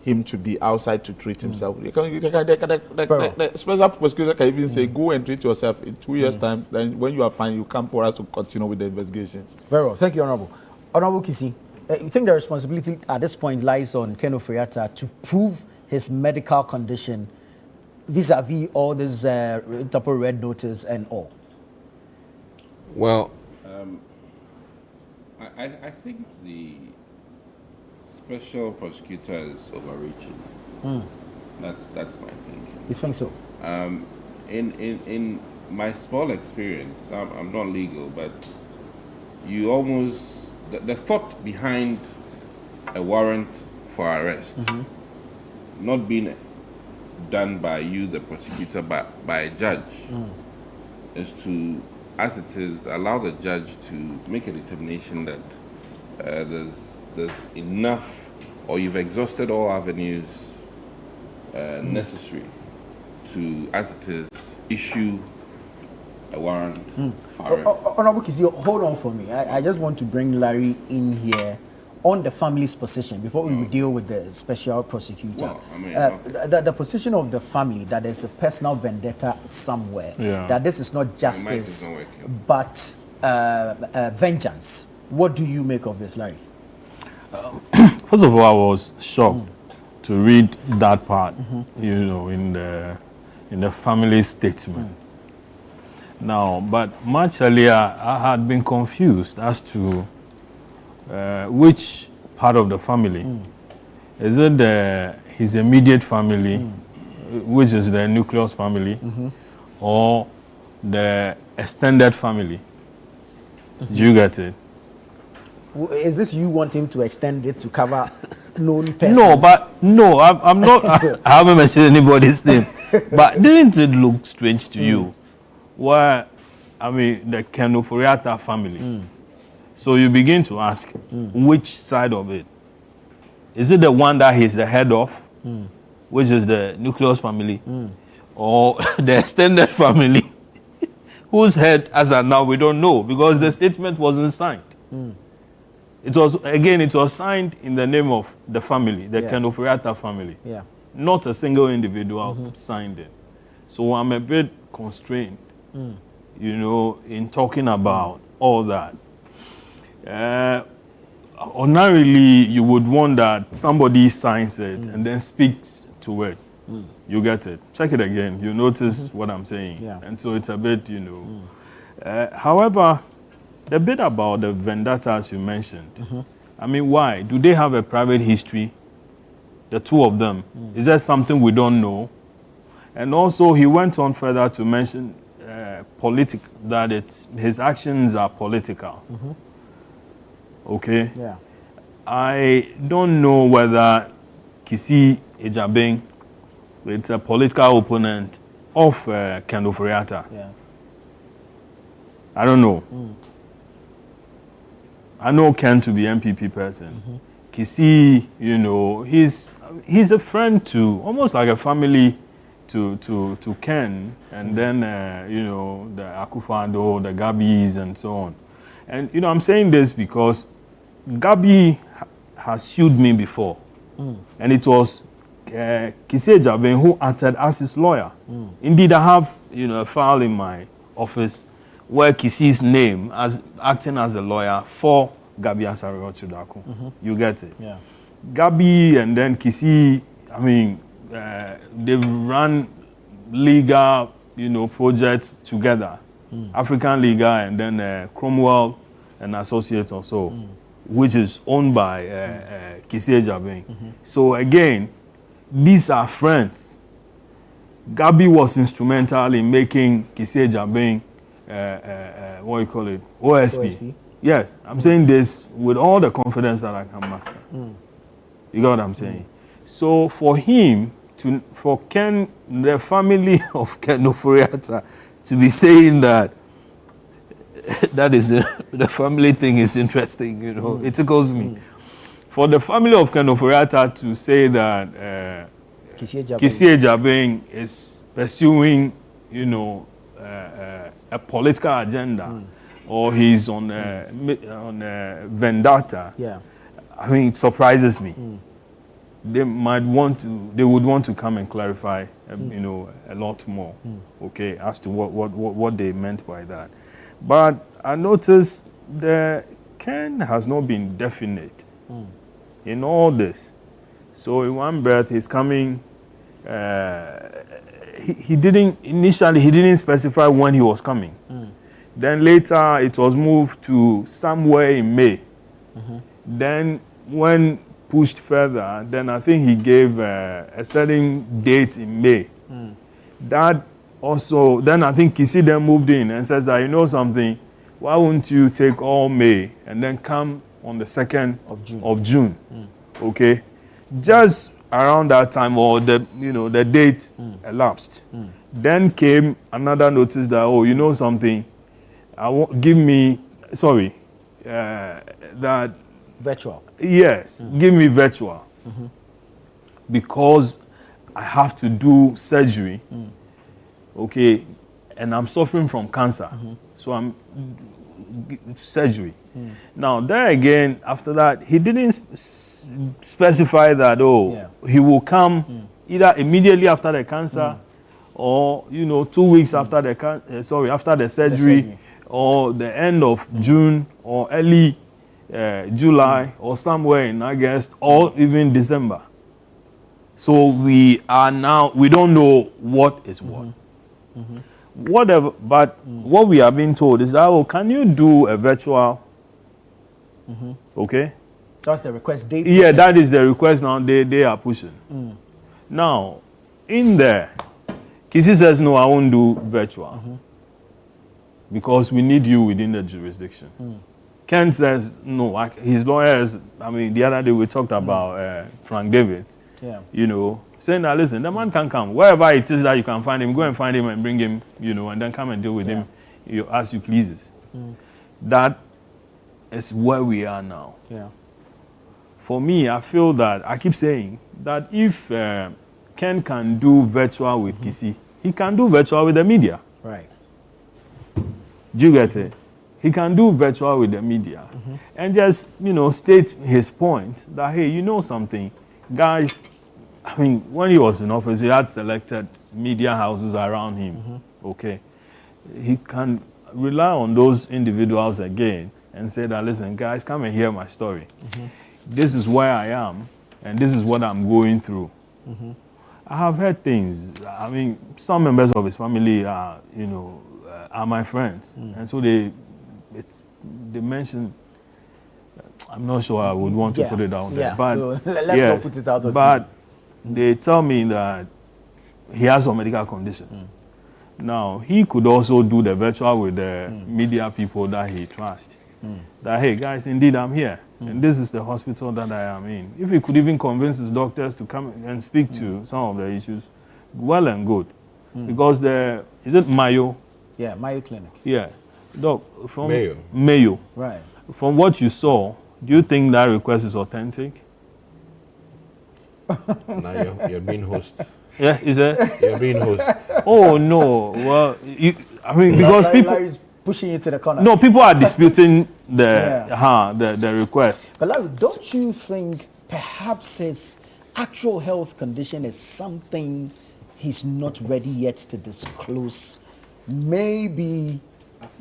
him to be outside to treat himself, the special prosecutor can even say, go and treat yourself in 2 years' time. Then when you are fine, you come for us to continue with the investigations. Very well. Thank you, Honorable. Honorable Kisi, you think the responsibility at this point lies on Ken Oforiatta to prove his medical condition vis-a-vis all this Interpol red notice and all? Well, I think the special prosecutor is overreaching. That's my thinking. You think so? In my small experience, I'm not legal, but you almost, the thought behind a warrant for arrest not being done by you, the prosecutor, but by a judge, is to, as it is, allow the judge to make a determination that there's enough, or you've exhausted all avenues necessary to, as it is, issue a warrant for arrest. Honorable Kisi, hold on for me. I just want to bring Larry in here on the family's position before we deal with the special prosecutor. Well, the position of the family, that there's a personal vendetta somewhere, that this is not justice, but vengeance. What do you make of this, Larry? First of all, I was shocked to read that part, you know, in the family statement. Now, but much earlier, I had been confused as to which part of the family. Is it his immediate family, which is the nucleus family, or the extended family? Do you get it? Is this you wanting to extend it to cover known persons? No, I'm not. I haven't mentioned anybody's name. But didn't it look strange to you? Where, I mean, the Kenoforiata family. So you begin to ask, which side of it? Is it the one that he's the head of, which is the nucleus family, or the extended family, whose head, as of now, we don't know, because the statement wasn't signed. It was signed in the name of the family, the Kenoforiata family. Not a single individual signed it. So I'm a bit constrained, you know, in talking about all that. Ordinarily, you would want that somebody signs it and then speaks to it. You get it. Check it again. You notice what I'm saying. And so it's a bit, you know. However, the bit about the vendettas you mentioned, I mean, why? Do they have a private history? The two of them. Is there something we don't know? And also, he went on further to mention that his actions are political. Okay? I don't know whether Kisi Ejabeng is a political opponent of Kenoforiata. I don't know. I know Ken to be MPP person. Kisi, you know, he's a friend to, almost like a family to Ken, and then, you know, the Akufo-Addo, the Gabis, and so on. And, you know, I'm saying this because Gabi has sued me before, and it was Kisi Ejabeng who acted as his lawyer. Indeed, I have, you know, a file in my office where Kisi's name as acting as a lawyer for Gabi Asare Ochudaku. You get it? Gabi and then Kisi, I mean, they've run legal, you know, projects together. African Liga and then Cromwell and Associates or so, which is owned by Kisi Ejabeng. So again, these are friends. Gabi was instrumental in making Kisi Ejabeng what you call it, OSP. Yes, I'm saying this with all the confidence that I can master. You got what I'm saying? So for him, for Ken, the family of Kenoforiata, to be saying that, that is the family thing is interesting, you know, it tickles me. For the family of Kenoforiata to say that Kisi Ejabeng is pursuing, you know, a political agenda, or he's on a vendetta. I mean, it surprises me. They would want to come and clarify, you know, a lot more, okay, as to what they meant by that. But I noticed the Ken has not been definite in all this. So in one breath, he's coming. He didn't specify when he was coming. Then later it was moved to somewhere in May. Then when pushed further, then I think he gave a certain date in May. That also, then I think Kisi then moved in and says that, you know something, why wouldn't you take all May and then come on the 2nd of June? Okay? Just around that time, or the date elapsed. Then came another notice that, oh, you know something, that virtual. Yes, give me virtual. Because I have to do surgery. Okay, and I'm suffering from cancer. So I'm surgery. Now there again, after that, he didn't specify that, he will come either immediately after the cancer, or 2 weeks after the after the surgery, or the end of June, or early July or somewhere in August or even December. So we don't know what is what. Whatever, but what we are being told is that, can you do a virtual? Okay? That's the request they Yeah, that is the request now they are pushing. Now, in there, Kisi says, no, I won't do virtual. Because we need you within the jurisdiction. Ken says, no, his lawyers, the other day we talked about Frank Davids, saying that, listen, the man can come. Wherever it is that you can find him, go and find him and bring him, and then come and deal with him as you pleases. That is where we are now. For me, I feel that, I keep saying, that if Ken can do virtual with Kisi, he can do virtual with the media. Right. Do you get it? He can do virtual with the media and just, state his point that, hey, you know something, guys, when he was in office, he had selected media houses around him, okay? He can rely on those individuals again and say that, listen, guys, come and hear my story. This is where I am, and this is what I'm going through. I have heard things. Some members of his family are, are my friends, and so they mention. I'm not sure I would want to put it out there, but so let's not put it out there. But they tell me that he has a medical condition. Now he could also do the virtual with the media people that he trusts. That, hey guys, indeed I'm here, and this is the hospital that I am in. If he could even convince his doctors to come and speak to some of the issues, well and good. Because is it Mayo? Yeah, Mayo Clinic. Yeah, Doc, from Mayo. Right. From what you saw, do you think that request is authentic? Now you're being host. Yeah, is it? You're being host. Oh no! Well, because people Larry's pushing you to the corner. No, people are disputing the request. But Larry, don't you think perhaps his actual health condition is something he's not ready yet to disclose? Maybe.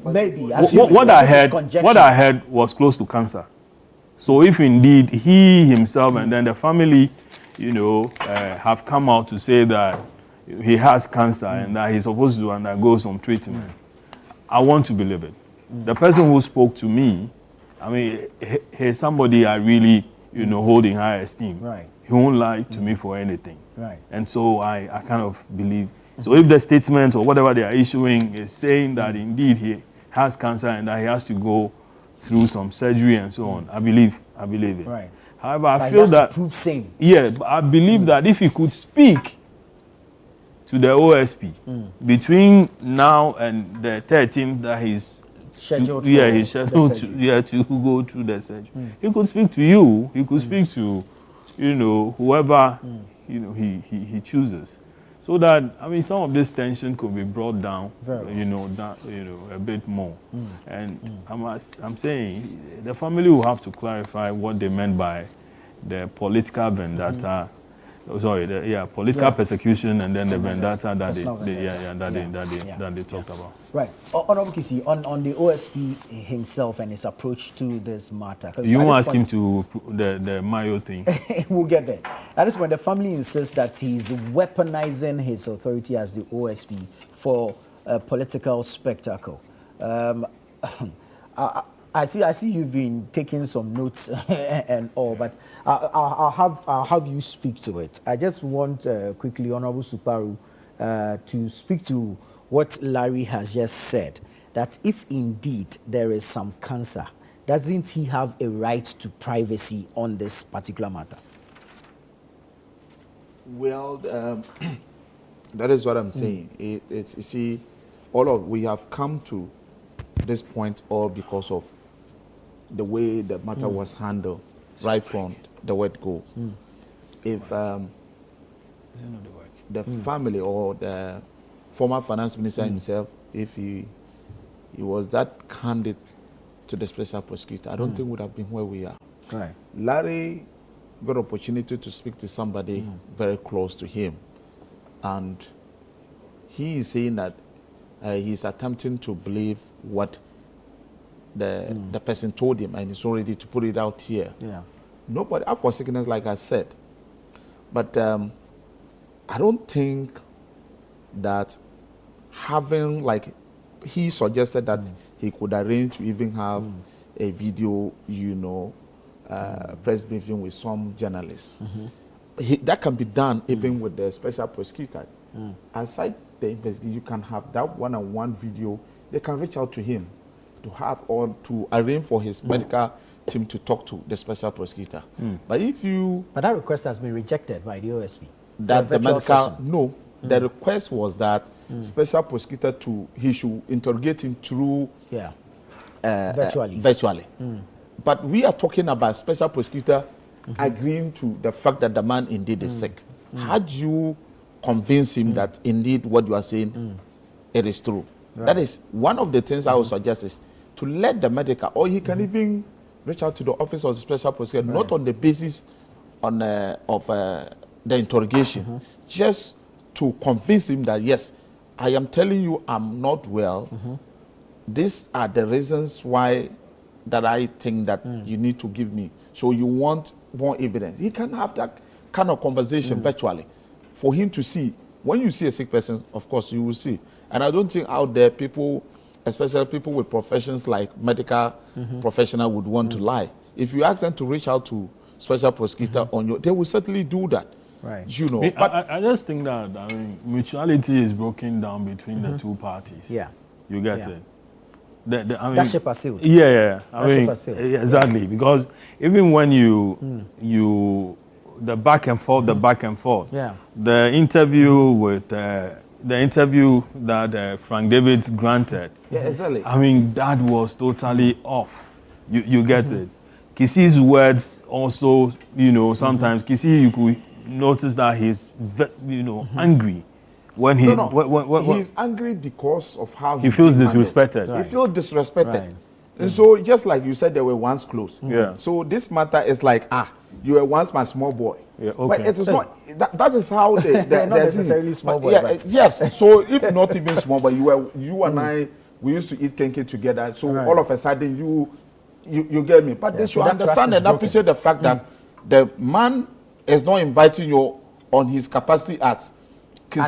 What I heard was close to cancer. So if indeed he himself and then the family, have come out to say that he has cancer and that he's supposed to undergo some treatment, I want to believe it. The person who spoke to me, he's somebody I really, hold in high esteem. Right. He won't lie to me for anything. Right. And so I kind of believe. So if the statement or whatever they are issuing is saying that indeed he has cancer and that he has to go through some surgery and so on, I believe it. Right. However, I feel that prove same. Yeah, but I believe that if he could speak to the OSP between now and the 13th that he's scheduled he's scheduled to go through the surgery. He could speak to you. He could speak to whoever he chooses. So that some of this tension could be brought down, a bit more. And I'm saying the family will have to clarify what they meant by the political vendetta. Political persecution, and then the vendetta that they talked about. Right. Honorable Kisi, on the OSP himself and his approach to this matter. You won't ask him to the Mayo thing. We'll get there. At this point, the family insists that he's weaponizing his authority as the OSP for a political spectacle. I see you've been taking some notes and all, but I'll have you speak to it. I just want quickly, Honorable Suparu, to speak to what Larry has just said, that if indeed there is some cancer, doesn't he have a right to privacy on this particular matter? Well, that is what I'm saying. It's you see, we have come to this point all because of the way the matter was handled right from the word go. If the family or the former finance minister himself, if he was that candid to the special prosecutor, I don't think would have been where we are. Right. Larry got opportunity to speak to somebody very close to him, and he is saying that he's attempting to believe what the person told him, and he's so ready to put it out here. Yeah. Nobody up for sickness, like I said. But I don't think that having, like, he suggested that he could arrange to even have a video, press briefing with some journalists. That can be done even with the special prosecutor. Aside the investigation, you can have that one-on-one video. They can reach out to him to have, or to arrange for his medical team to talk to the special prosecutor. But but that request has been rejected by the OSP. That the medical the request was that special prosecutor he should interrogate him through virtually. But we are talking about special prosecutor agreeing to the fact that the man indeed is sick. How do you convince him that indeed what you are saying it is true? Right. That is one of the things I would suggest, is to let the medical, or he can even reach out to the office of the special prosecutor, not on the basis of the interrogation, just to convince him that, yes, I am telling you I'm not well. These are the reasons why that I think that you need to give me. So you want more evidence. He can have that kind of conversation virtually for him to see. When you see a sick person, of course, you will see. And I don't think out there people, especially people with professions like medical professional, would want to lie. If you ask them to reach out to special prosecutor they will certainly do that. Right. But I just think that, mutuality is broken down between the two parties. Yeah. You get it? That ship has sailed. Yeah. Exactly. Because even when the back and forth, the interview with the interview that Frank Davids granted. Yeah, exactly. That was totally off. You get it? Kisi's words also, sometimes Kisi, you could notice that he's, angry. When he he's angry because of how he feels disrespected. Right. He feels disrespected. Right. And so, just like you said, they were once close. Yeah. So this matter is like, you were once my small boy. Yeah, okay. But it is not. That is how they not necessarily small boy. Yes. So if not even small boy, you and I, we used to eat kenke together. So all of a sudden, you get me. But they should understand and appreciate the fact that the man is not inviting you on his capacity as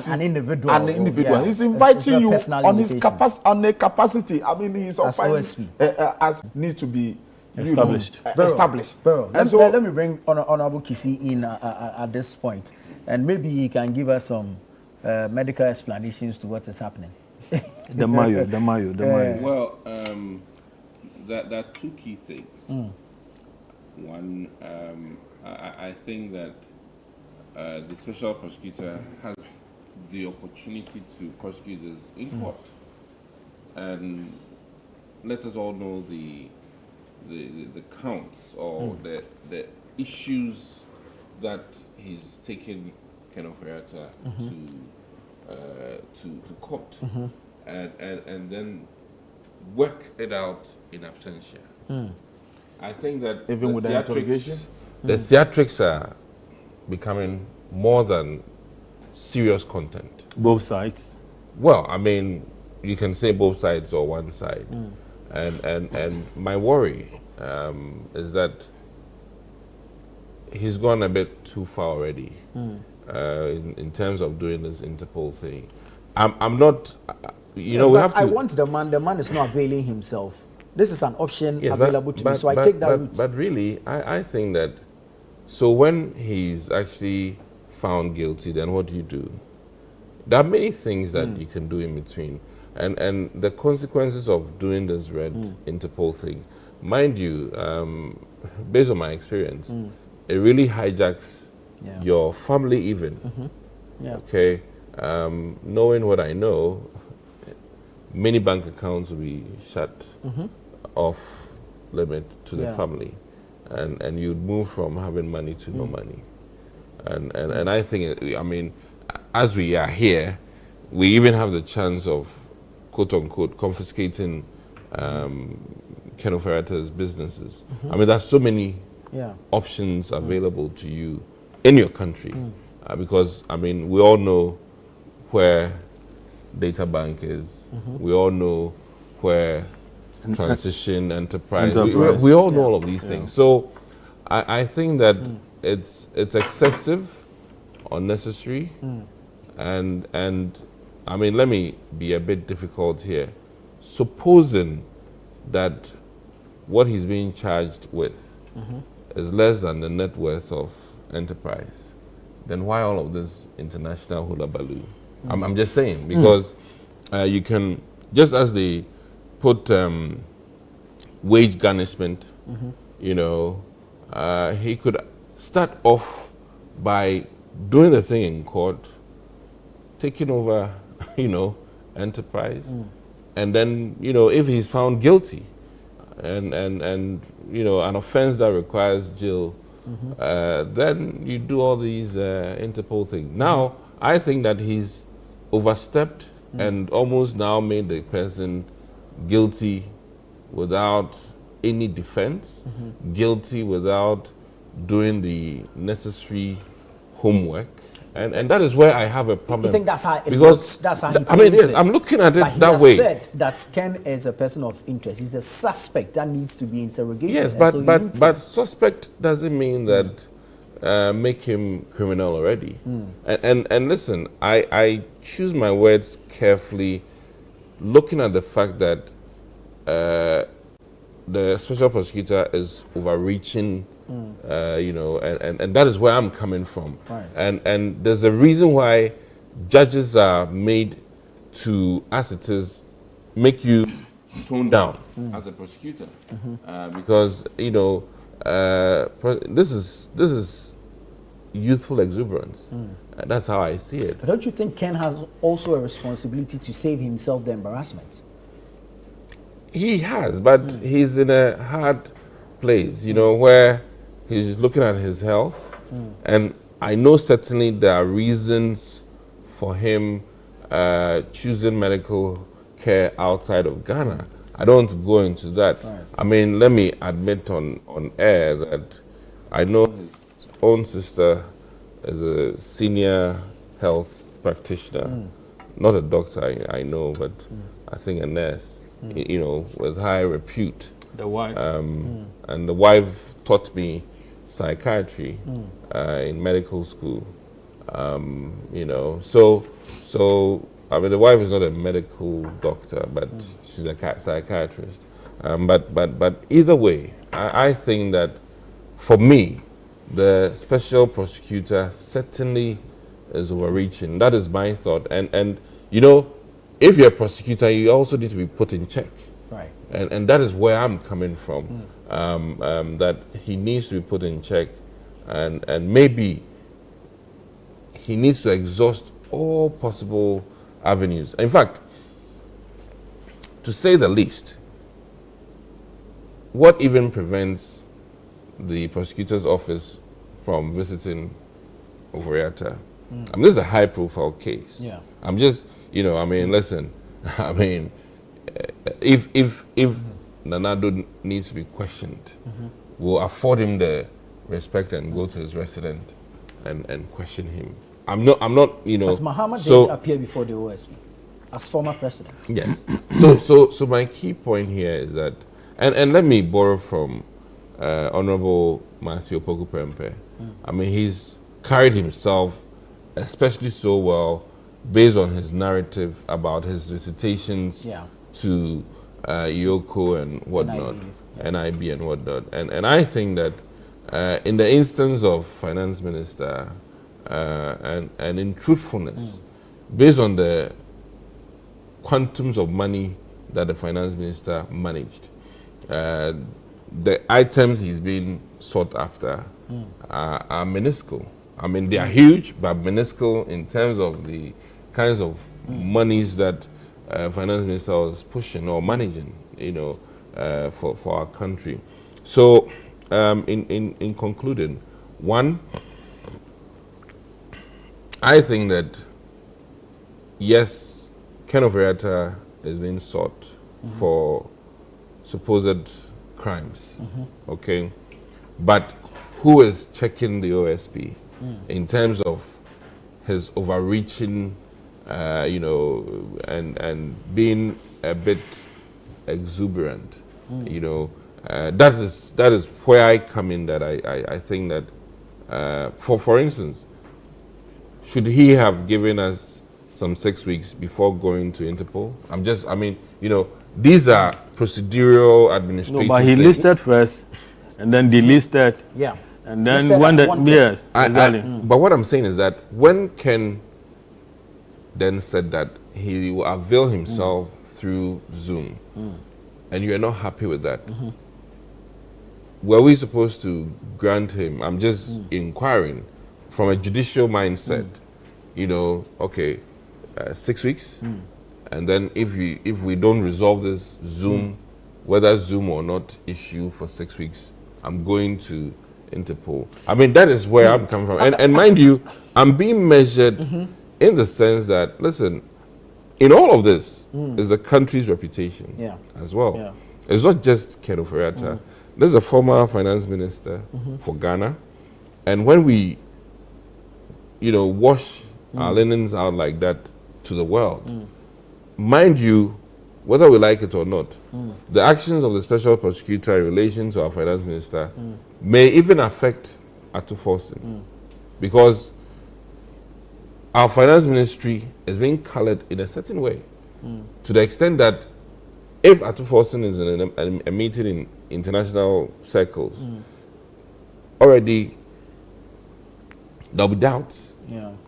an individual. He's inviting you on his capacity. He's as OSP. As need to be established. Let me bring Honorable Kisi in at this point, and maybe he can give us some medical explanations to what is happening. The Mayo. Well, there are two key things. One, I think that the special prosecutor has the opportunity to prosecute this in court, and let us all know the counts or the issues that he's taken Kenoferata to court, and then work it out in absentia. I think that even with the interrogation, the theatrics are becoming more than serious content. Both sides. Well, you can say both sides or one side. And my worry is that he's gone a bit too far already in terms of doing this Interpol thing. I'm not, we have to... I want the man is not availing himself. This is an option available to me, so I take that route. But really, I think that, so when he's actually found guilty, then what do? There are many things that you can do in between. And the consequences of doing this red Interpol thing, mind you, based on my experience, it really hijacks your family even. Okay, knowing what I know, many bank accounts will be shut off limit to the family, and you'd move from having money to no money. And I think, as we are here, we even have the chance of, quote unquote, confiscating Kenoferata's businesses. There's so many options available to you in your country, because we all know where Data Bank is. We all know where transition, enterprise. We all know all of these things. So I think that it's excessive, unnecessary, and I mean, let me be a bit difficult here. Supposing that what he's being charged with is less than the net worth of enterprise, then why all of this international hula baloo? I'm just saying, because you can, just as they put wage garnishment, you know, he could start off by doing the thing in court, taking over, you know, enterprise, and then, you know, if he's found guilty, and you know, an offense that requires jail, then you do all these Interpol things. Now, I think that he's overstepped and almost now made the person guilty without any defense, guilty without doing the necessary homework. And that is where I have a problem. You think that's how it because looks? That's how he I mean, paints it. I'm looking at it But that he way. has said that Ken is a person of interest. He's a suspect that needs to be interrogated. Yes, and but suspect doesn't mean that make him criminal already. And listen, I choose my words carefully, looking at the fact that the special prosecutor is overreaching. You know, and that is where I'm coming from. Right. And there's a reason why judges are made to, as it is, make you tone down as a prosecutor, because you know this is youthful exuberance. That's how I see it. But don't you think Ken has also a responsibility to save himself the embarrassment? He has, but he's in a hard place, you know, where he's looking at his health, and I know certainly there are reasons for him choosing medical care outside of Ghana. I don't want to go into that. Right. I mean, let me admit on air that I know his own sister is a senior health practitioner, not a doctor, I know, but I think a nurse, you know, with high repute. The wife. And the wife taught me psychiatry in medical school. You know, so I mean, the wife is not a medical doctor, but she's a psychiatrist. But either way, I think that for me, the special prosecutor certainly is overreaching. That is my thought. And you know, if you're a prosecutor, you also need to be put in check. Right. And that is where I'm coming from. That he needs to be put in check, and maybe he needs to exhaust all possible avenues. In fact, to say the least, what even prevents the prosecutor's office from visiting Oforiatta? I mean, this is a high-profile case. Yeah. I'm just, you know, I mean, listen, I mean, if Nanado needs to be questioned, we'll afford him the respect and go to his resident and question him. I'm not, you know. But Muhammad did appear before the OSP as former president. Yes. So my key point here is that, and let me borrow from Honorable Matthew Opoku Prempeh. I mean, he's carried himself especially so well based on his narrative about his visitations to Yoko and whatnot, NIB and whatnot. And I think that in the instance of Finance Minister and in truthfulness, based on the quantums of money that the Finance Minister managed, the items he's being sought after are minuscule. I mean, they are huge, but minuscule in terms of the kinds of monies that Finance Minister was pushing or managing, you know, for our country. So, in concluding, one, I think that yes, Ken Oforiatta is being sought for supposed crimes, okay, but who is checking the OSP in terms of his overreaching, you know, and being a bit exuberant. You know, that is where I come in. That I think that, for instance, should he have given us some 6 weeks before going to Interpol? I mean, you know, these are procedural administrative No, but he things. listed first, and then delisted. Yeah. And then Listed when as the wanted. yes, exactly. But what I'm saying is that when Ken then said that he will avail himself through Zoom, and you are not happy with that, were we supposed to grant him? I'm just inquiring from a judicial mindset. You know, okay, 6 weeks, and then if we don't resolve this Zoom, whether Zoom or not issue for 6 weeks, I'm going to Interpol. I mean, that is where I'm coming from. And mind you, I'm being measured in the sense that, listen, in all of this is the country's reputation as well. Yeah. It's not just Ken Ofori-Atta. There's a former finance minister for Ghana. And when we, you know, wash our linens out like that to the world, mind you, whether we like it or not, the actions of the special prosecutor in relation to our finance minister may even affect Atuforsen, because our finance ministry is being colored in a certain way, to the extent that if Atuforsen is in a meeting in international circles, already there'll be doubts,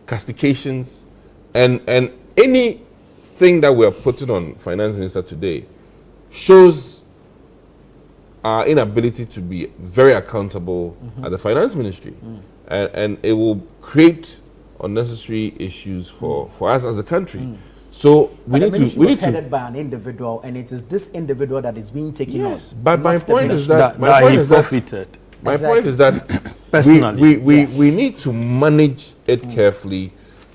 castigations, and anything that we're putting on finance minister today shows our inability to be very accountable at the finance ministry, and it will create unnecessary issues for us as a country. So we need to headed by an individual, and it is this individual that is being taken on. Yes, but my point is that he profited. My point is that Personally, we need to manage it carefully.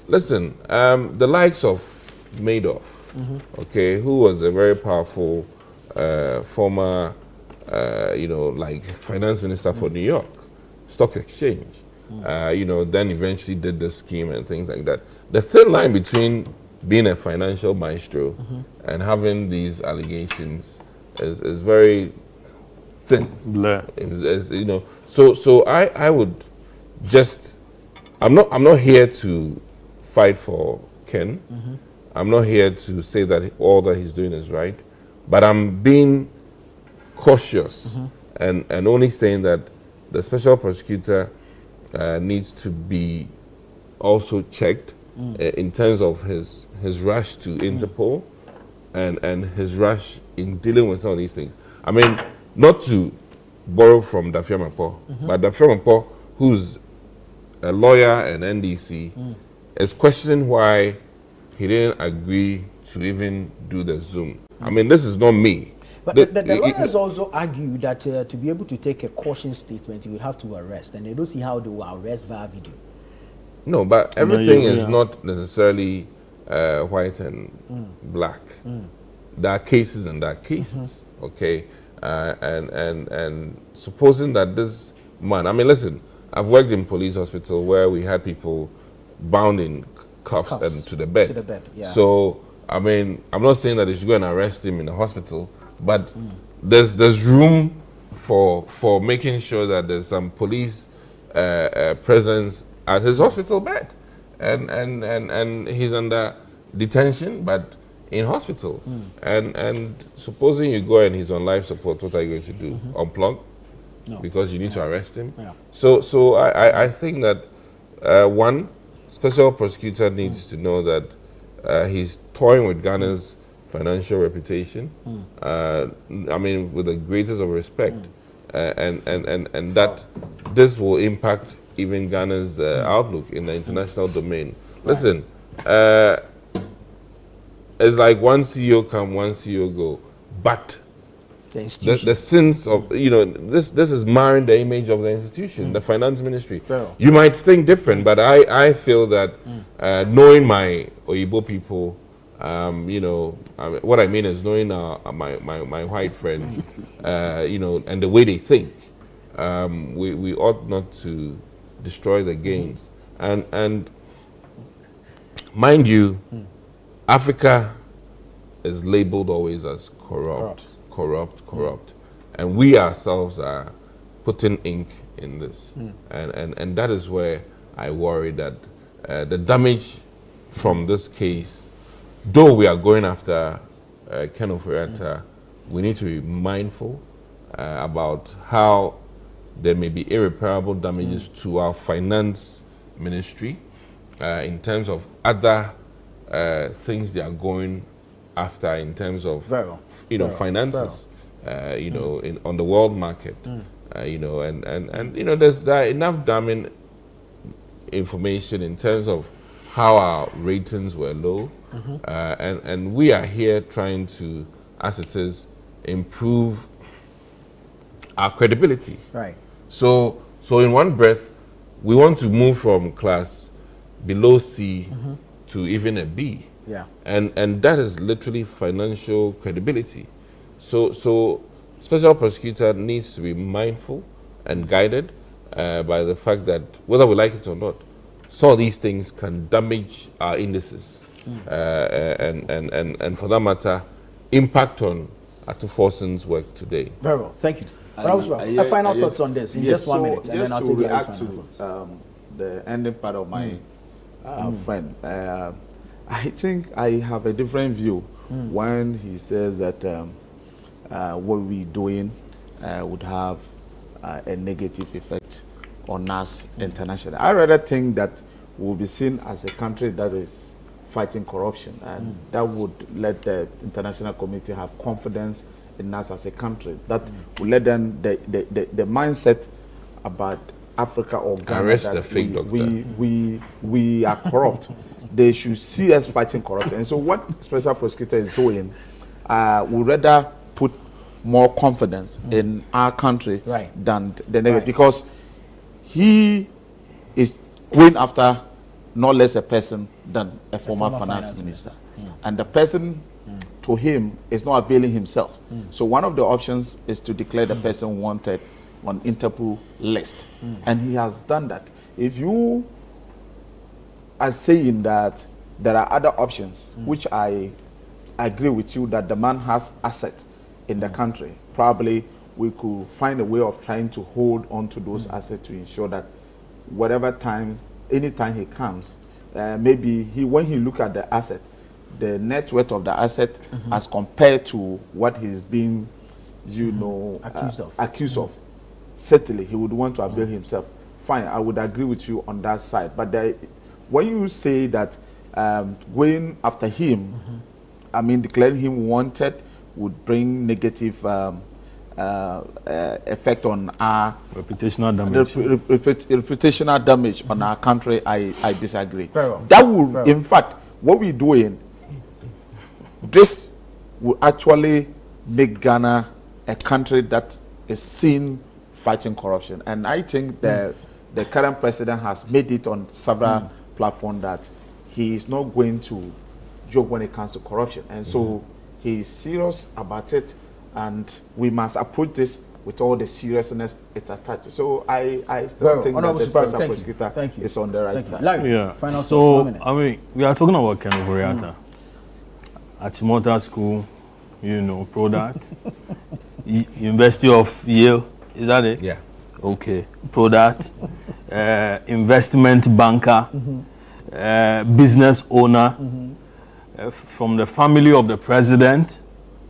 Listen, the likes of Madoff, okay, who was a very powerful former, you know, like finance minister for New York Stock Exchange, you know, then eventually did the scheme and things like that. The thin line between being a financial maestro and having these allegations is very thin. Blur. You know, so I would just, I'm not here to fight for Ken. I'm not here to say that all that he's doing is right, but I'm being cautious and only saying that the special prosecutor needs to be also checked in terms of his rush to Interpol and his rush in dealing with some of these things. I mean, not to borrow from Dafia Mapo, but Dafia Mapo, who's a lawyer and NDC, is questioning why he didn't agree to even do the Zoom. I mean, this is not me. But the lawyers also argue that to be able to take a caution statement, you would have to arrest, and they don't see how they will arrest via video. No, but everything is not necessarily white and black. There are cases and there are cases, okay? And supposing that this man, I mean, listen, I've worked in police hospital where we had people bound in cuffs and to the bed. So, I mean, I'm not saying that they should go and arrest him in the hospital, but there's room for making sure that there's some police presence at his hospital bed, and he's under detention, but in hospital. And supposing you go and he's on life support, what are you going to do? Unplug? No. Because you need to arrest him? So I think that one, special prosecutor needs to know that he's toying with Ghana's financial reputation. I mean, with the greatest of respect, and that this will impact even Ghana's outlook in the international domain. Listen, it's like one CEO come, one CEO go, but the sins of, you know, this is marring the image of the institution, the finance ministry. You might think different, but I feel that knowing my Oyibo people, you know, what I mean is knowing my white friends, you know, and the way they think, we ought not to destroy the gains. And mind you, Africa is labeled always as corrupt. corrupt. And we ourselves are putting ink in this. And that is where I worry that the damage from this case, though we are going after Ken Ofori-Atta, we need to be mindful about how there may be irreparable damages to our finance ministry in terms of other things they are going after in terms of finances, on the world market, there are enough damning information in terms of how our ratings were low, and we are here trying to, as it is, improve our credibility. Right. So in one breath, we want to move from class below C to even a B. Yeah. And that is literally financial credibility. So special prosecutor needs to be mindful and guided by the fact that whether we like it or not, some of these things can damage our indices and for that matter, impact on Atufosin's work today. Very well, thank you. Final thoughts on this in just 1 minute, and then I'll take react to the ending part of my friend. I think I have a different view when he says that what we're doing would have a negative effect on us internationally. I rather think that we'll be seen as a country that is fighting corruption, and that would let the international community have confidence in us as a country. That will let them the mindset about Africa or Ghana that we are corrupt. They should see us fighting corruption. And so what special prosecutor is doing, we rather put more confidence in our country than the negative, because he is going after no less a person than a former finance minister. And the person to him is not availing himself. So one of the options is to declare the person wanted on Interpol list. And he has done that. If you are saying that there are other options, which I agree with you that the man has assets in the country, probably we could find a way of trying to hold on to those assets to ensure that whatever times, anytime he comes, maybe when he look at the asset, the net worth of the asset as compared to what he's being, accused of, certainly he would want to avail himself. Fine, I would agree with you on that side. But when you say that going after him, I mean declaring him wanted would bring negative effect on our reputational damage. Reputational damage on our country, I disagree. That would, in fact, what we're doing, this will actually make Ghana a country that is seen fighting corruption. And I think the current president has made it on several platforms that he is not going to joke when it comes to corruption. And so he is serious about it, and we must approach this with all the seriousness it attaches. So I still think that the special prosecutor is on the right side. Yeah. So, I mean, we are talking about Ken Ofori-Atta. At Chimota School, product. University of Yale, is that it? Yeah. Okay. Product. Investment banker. Business owner. From the family of the president,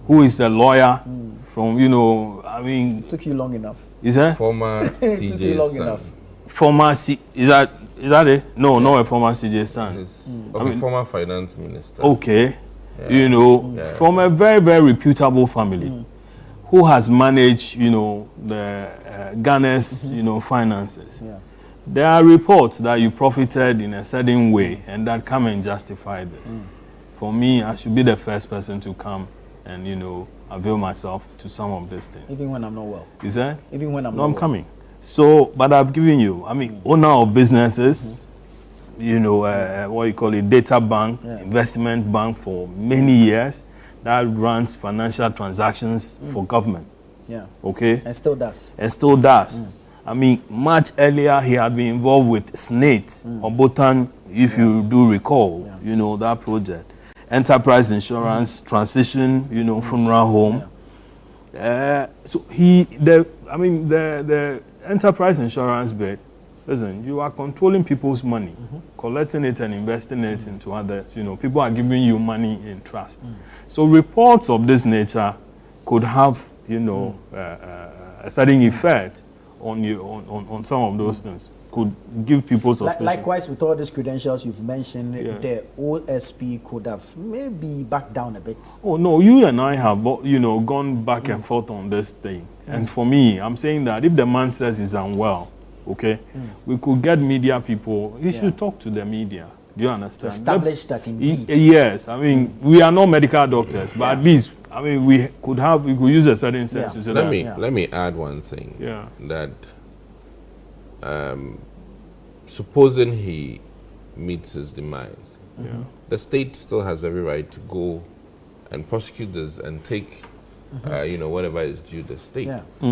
who is a lawyer from, It took you long enough. Is that? Former CJ son. Former is that it? No, not a former CJ son. Former finance minister. Okay. Yeah. From a very, very reputable family who has managed, the Ghana's, finances. Yeah. There are reports that you profited in a certain way and that come and justify this. For me, I should be the first person to come and, avail myself to some of these things. Even when I'm not well. Is that? Even when I'm not I'm well. coming. So, but I've given you, owner of businesses, what you call it, data bank, investment bank for many years that runs financial transactions for government. Yeah. Okay? And still does. Much earlier he had been involved with SNATE, or Botan, if you do recall, that project. Enterprise insurance, transition, funeral home. So the enterprise insurance bit, listen, you are controlling people's money, collecting it and investing it into others. You know, people are giving you money in trust. So reports of this nature could have, you know, a certain effect on you on some of those things. Could give people suspicion. Likewise, with all these credentials you've mentioned, the OSP could have maybe backed down a bit. Oh no, you and I have, you know, gone back and forth on this thing. And for me, I'm saying that if the man says he's unwell, okay, we could get media people. He should talk to the media. Do you understand? To establish that indeed. Yes, I mean, we are not medical doctors, but at least, I mean, we could use a certain sense to say let me add one thing. Yeah. That supposing he meets his demise, the state still has every right to go and prosecute this and take, you know, whatever is due the state.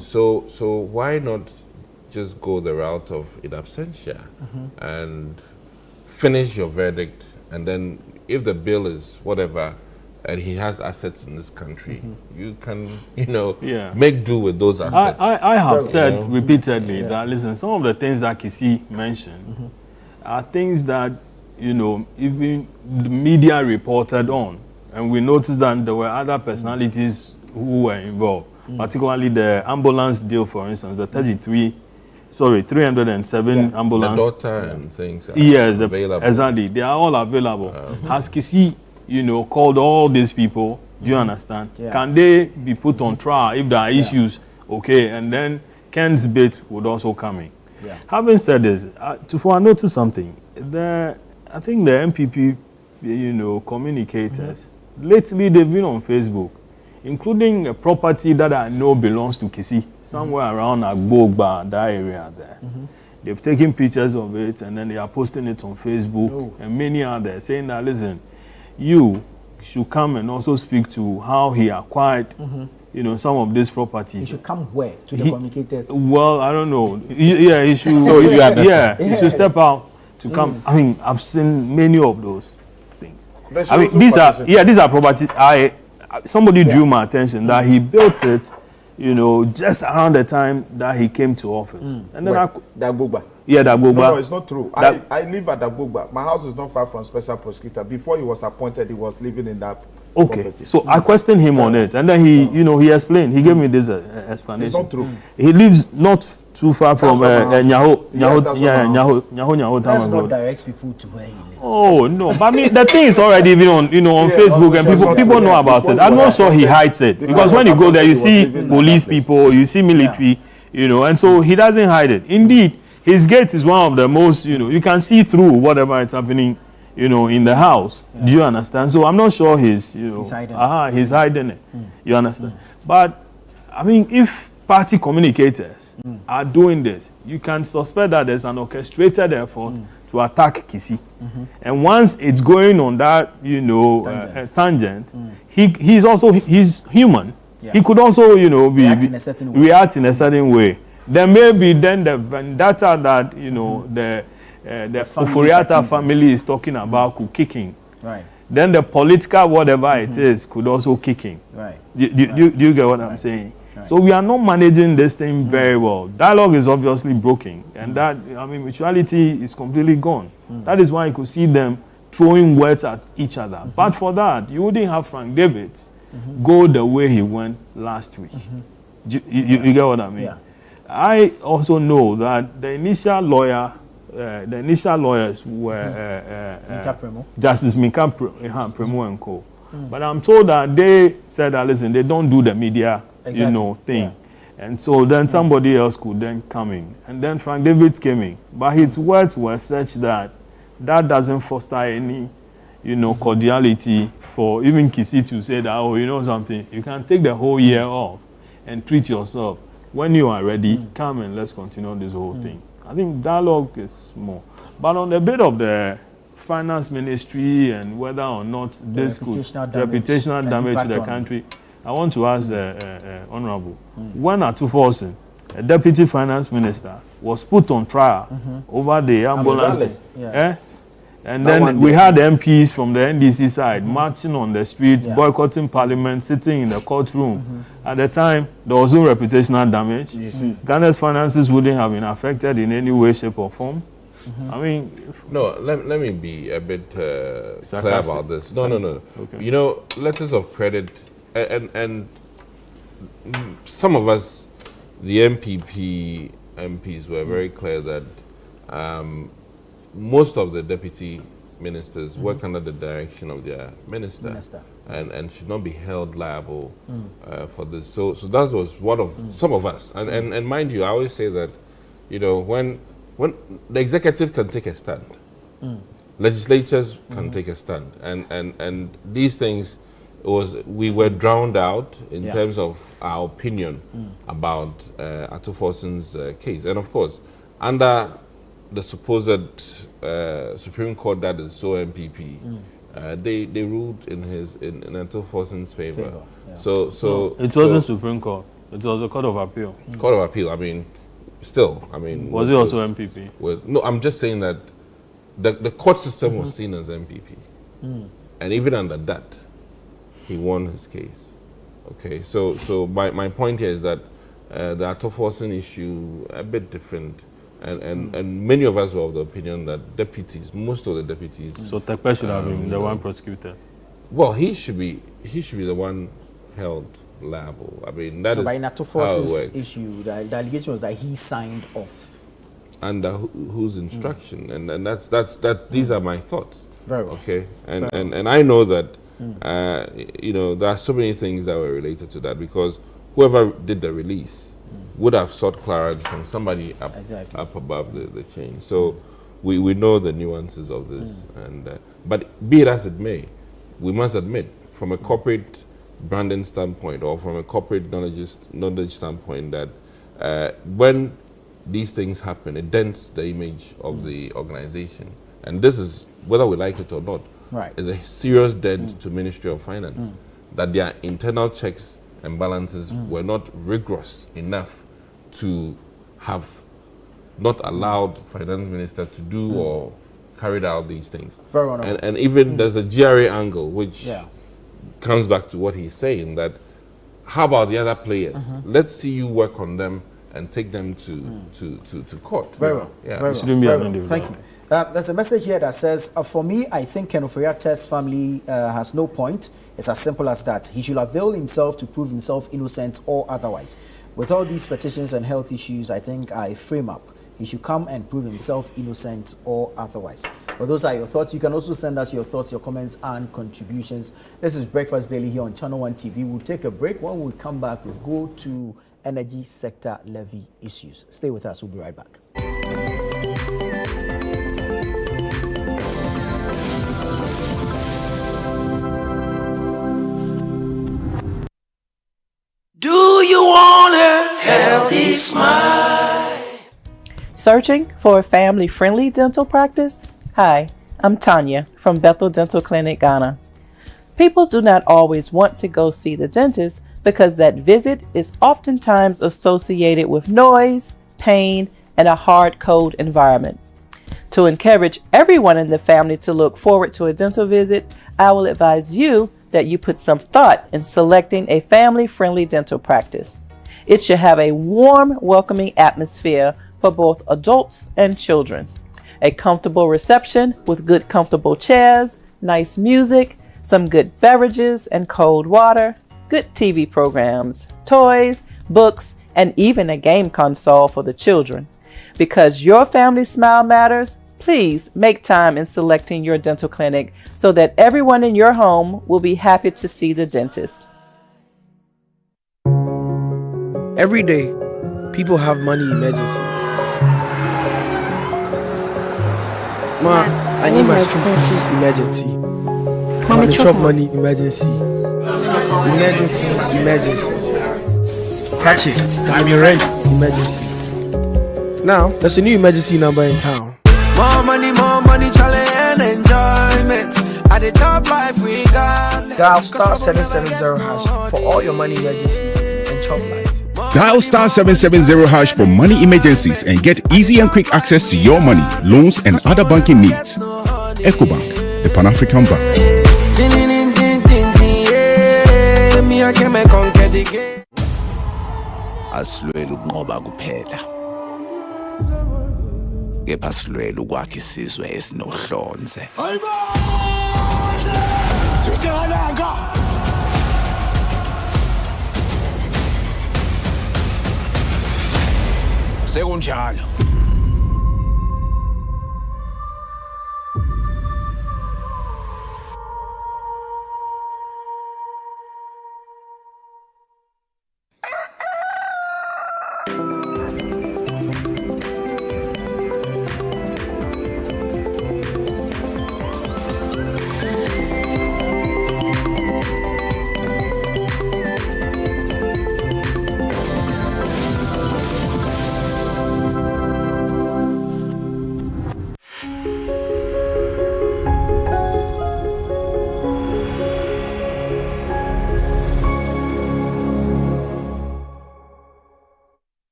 So why not just go the route of in absentia and finish your verdict, and then if the bill is whatever and he has assets in this country, you can, you know, make do with those assets. I have said repeatedly that, listen, some of the things that Kisi mentioned are things that, you know, even the media reported on, and we noticed that there were other personalities who were involved, particularly the ambulance deal, for instance, the 307 ambulance. The daughter and things are available. Exactly. They are all available. Has Kisi, you know, called all these people? Do you understand? Can they be put on trial if there are issues? Okay, and then Ken's bit would also come in. Having said this, I noticed something. I think the MPP, you know, communicators, lately they've been on Facebook, including a property that I know belongs to Kisi, somewhere around Agbogba, that area there. They've taken pictures of it and then they are posting it on Facebook and many others, saying that, listen, you should come and also speak to how he acquired, you know, some of these properties. He should come where? To the communicators? Well, I don't know. Yeah, he should. So he should step out to come. I mean, I've seen many of those things. I mean, these are properties. Somebody drew my attention that he built it, you know, just around the time that he came to office. And then Dagbogba. Dagbogba. No, it's not true. I live at Dagbogba. My house is not far from Special Prosecutor. Before he was appointed, he was living in that property. So I questioned him on it, and then you know, he explained. He gave me this explanation. It's not true. He lives not too far from Nyaho. Let's not direct people to where he lives. Oh no, but I mean the thing is already even on, you know, on Facebook, and people know about it. I'm not sure he hides it, because when you go there, you see police people, you see military, you know, and so he doesn't hide it. Indeed, his gate is one of the most, you know, you can see through whatever is happening, you know, in the house. Do you understand? So I'm not sure he's hiding it. You understand? But I mean, if party communicators are doing this, you can suspect that there's an orchestrated effort to attack Kisi. And once it's going on that, you know, tangent, he's human. He could also, you know, react in a certain way. There may be then the vendetta that, you know, the Oforiatta family is talking about could kick in. Then the political whatever it is could also kick in. Do you get what I'm saying? So we are not managing this thing very well. Dialogue is obviously broken, and that, I mean, mutuality is completely gone. That is why you could see them throwing words at each other. But for that, you wouldn't have Frank Davids go the way he went last week. You get what I mean? I also know that the initial lawyers were Justice Mika Premo and Co. But I'm told that they said that, listen, they don't do the media, you know, thing. And so then somebody else could then come in. And then Frank Davids came in. But his words were such that doesn't foster any, you know, cordiality for even Kisi to say that, oh, you know something, you can take the whole year off and treat yourself. When you are ready, come and let's continue this whole thing. I think dialogue is more. But on the bit of the finance ministry and whether or not this could reputational damage to the country, I want to ask the Honorable, when Atuforsen, a deputy finance minister, was put on trial over the ambulance, And then we had MPs from the NDC side marching on the street, boycotting parliament, sitting in the courtroom. At the time, there was no reputational damage. Ghana's finances wouldn't have been affected in any way, shape, or form. I mean... No, let me be a bit clear about this. No. Okay. You know, letters of credit, and some of us, the MPs were very clear that most of the deputy ministers work under the direction of their minister. And should not be held liable for this. So that was one of some of us. And mind you, I always say that, you know, when the executive can take a stand, legislatures can take a stand, and these things we were drowned out in terms of our opinion about Ato Forson's case. And of course, under the supposed Supreme Court that is so MPP, they ruled in Ato Forson's favor. So it wasn't Supreme Court. It was a Court of Appeal. Court of Appeal. I mean, still. I mean, was it also MPP? No, I'm just saying that the court system was seen as MPP, and even under that, he won his case. Okay, so my point here is that the Ato Forson issue a bit different. And many of us were of the opinion that most of the deputies... So Tekpe should have been the one prosecuted? Well, he should be the one held liable. I mean, that is by Ato Forson's issue, the allegation was that he signed off. Under whose instruction? And that's these are my thoughts. Very well. Okay, and I know that you know, there are so many things that were related to that, because whoever did the release would have sought clearance from somebody up above the chain. So we know the nuances of this. But be it as it may, we must admit, from a corporate branding standpoint or from a corporate knowledge standpoint, that when these things happen, it dents the image of the organization. And this is, whether we like it or not, is a serious dent to Ministry of Finance, that their internal checks and balances were not rigorous enough to have not allowed finance minister to do or carried out these things. And even there's a GRA angle, which comes back to what he's saying, that how about the other players? Let's see you work on them and take them to court. Very well. Yeah. Thank you. There's a message here that says, for me, I think Ken Ofori-Attah's family has no point. It's as simple as that. He should avail himself to prove himself innocent or otherwise. With all these petitions and health issues, I think I frame up. He should come and prove himself innocent or otherwise. But those are your thoughts. You can also send us your thoughts, your comments, and contributions. This is Breakfast Daily here on Channel 1 TV. We'll take a break. When we come back, we'll go to energy sector levy issues. Stay with us. We'll be right back. Do you want a healthy smile? Searching for a family-friendly dental practice? Hi, I'm Tanya from Bethel Dental Clinic, Ghana. People do not always want to go see the dentist because that visit is oftentimes associated with noise, pain, and a hard, cold environment. To encourage everyone in the family to look forward to a dental visit, I will advise you that you put some thought in selecting a family-friendly dental practice. It should have a warm, welcoming atmosphere for both adults and children. A comfortable reception with good, comfortable chairs, nice music, some good beverages and cold water, good TV programs, toys, books, and even a game console for the children. Because your family's smile matters, please make time in selecting your dental clinic so that everyone in your home will be happy to see the dentist. Every day, people have money emergencies. Ma, I need my school fees emergency. Mommy, chop money emergency. Emergency. Catch it. I'm your rent emergency. Now, there's a new emergency number in town. More money, challenge and enjoyment. At the top life we got. Dial star 770 hash for all your money emergencies and chop life. Dial star 770 hash for money emergencies and get easy and quick access to your money, loans, and other banking needs. EcoBank, the Pan-African Bank. Asilwela ukunqoba kuphela, kepha silwela ukwakha isizwe esinohlonze. Sekunjalo.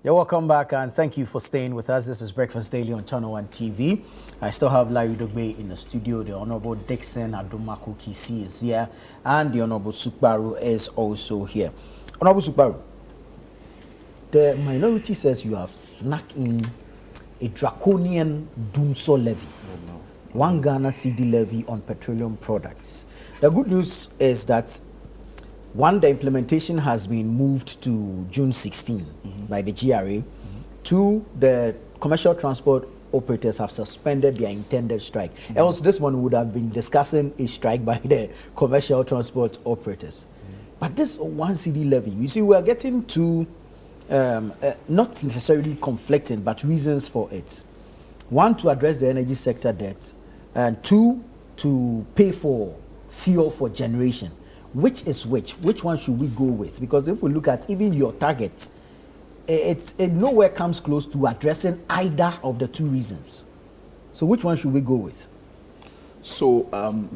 You're welcome back, and thank you for staying with us. This is Breakfast Daily on Channel 1 TV. I still have Larry Dogbe in the studio. The Honorable Dixon Adumaku Kisi is here, and the Honorable Sukbaru is also here. Honorable Sukbaru, the minority says you have snuck in a draconian Dumso levy, one Ghana CD levy on petroleum products. The good news is that one, the implementation has been moved to June 16 by the GRA. Two, the commercial transport operators have suspended their intended strike. Else this one would have been discussing a strike by the commercial transport operators. But this one CD levy, you see, we are getting to not necessarily conflicting, but reasons for it. One, to address the energy sector debt, and two, to pay for fuel for generation. Which is which? Which one should we go with? Because if we look at even your target, it nowhere comes close to addressing either of the two reasons. So which one should we go with? So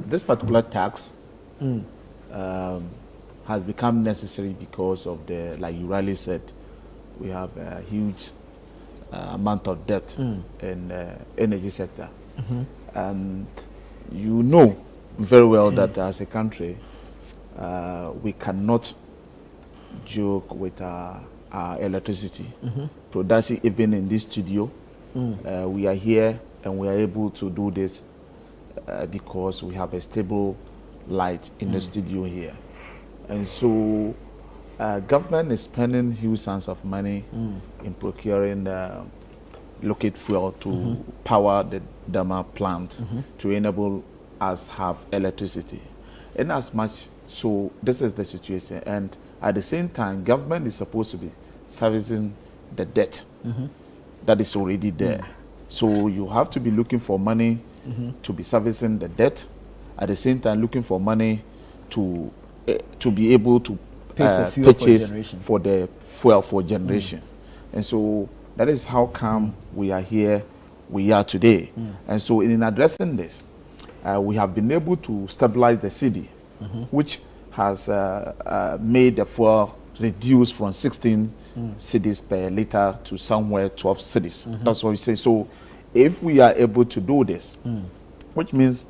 this particular tax has become necessary because of the, like you rightly said, we have a huge amount of debt in the energy sector. And you know very well that as a country, we cannot joke with our electricity production. Even in this studio, we are here and we are able to do this because we have a stable light in the studio here. And so government is spending huge sums of money in procuring liquid fuel to power the Dama plant to enable us have electricity. In as much so this is the situation, and at the same time government is supposed to be servicing the debt that is already there. So you have to be looking for money to be servicing the debt, at the same time looking for money to be able to purchase for the fuel for generation. And so that is how come we are here, we are today. And so in addressing this, we have been able to stabilize the city, which has made the fuel reduce from 16 cedis per liter to somewhere 12 cedis. That's what we say. So if we are able to do this, which means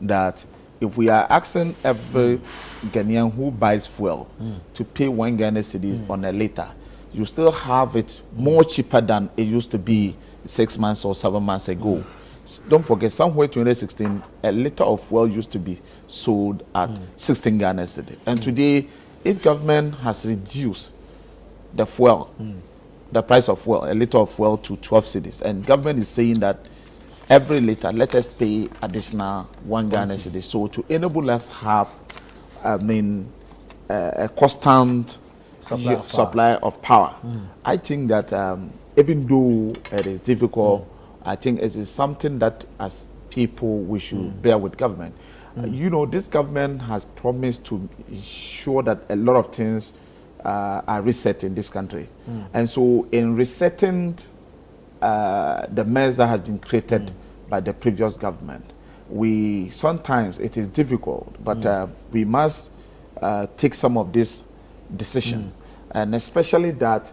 that if we are asking every Ghanaian who buys fuel to pay 1 Ghana cedi on a liter, you still have it more cheaper than it used to be 6 months or 7 months ago. Don't forget, somewhere 2016, a liter of fuel used to be sold at 16 Ghana cedi. And today, if government has reduced the fuel, the price of fuel, a liter of fuel to 12 cedis, and government is saying that every liter, let us pay additional 1 Ghana cedi. So to enable us have, a constant supply of power. I think that even though it is difficult, I think it is something that as people we should bear with government. You know, this government has promised to ensure that a lot of things are reset in this country. And so in resetting the mess that has been created by the previous government, sometimes it is difficult, but we must take some of these decisions, and especially that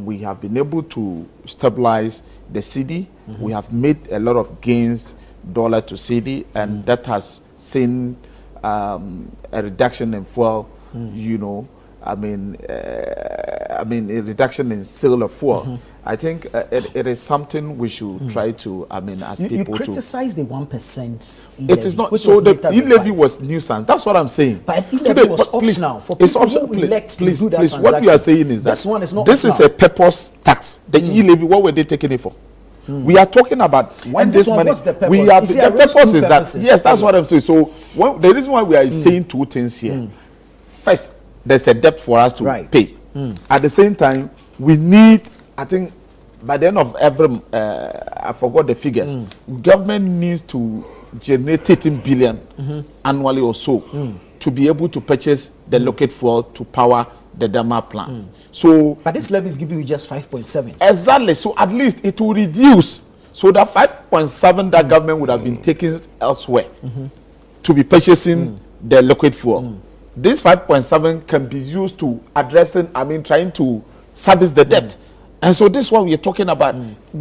we have been able to stabilize the city. We have made a lot of gains dollar to cedi, and that has seen a reduction in fuel. You know, I mean, a reduction in sale of fuel. I think it is something we should try to, as people you criticize the 1% It is not, so the e-levy was nuisance. That's what I'm saying. But e-levy was optional. For people who elect to do that please, what we are saying is that this is a purpose tax. The e-levy, what were they taking it for? We are talking about when this money, we have, the purpose is that, yes, that's what I'm saying. So the reason why we are saying two things here. First, there's a debt for us to pay. At the same time, we need, I think, by the end of every, I forgot the figures, government needs to generate 13 billion annually or so to be able to purchase the locate fuel to power the Dama plant. So, but this levy is giving you just 5.7. Exactly. So at least it will reduce. So that 5.7 that government would have been taking elsewhere to be purchasing the liquid fuel. This 5.7 can be used to addressing, trying to service the debt. And so this is what we are talking about.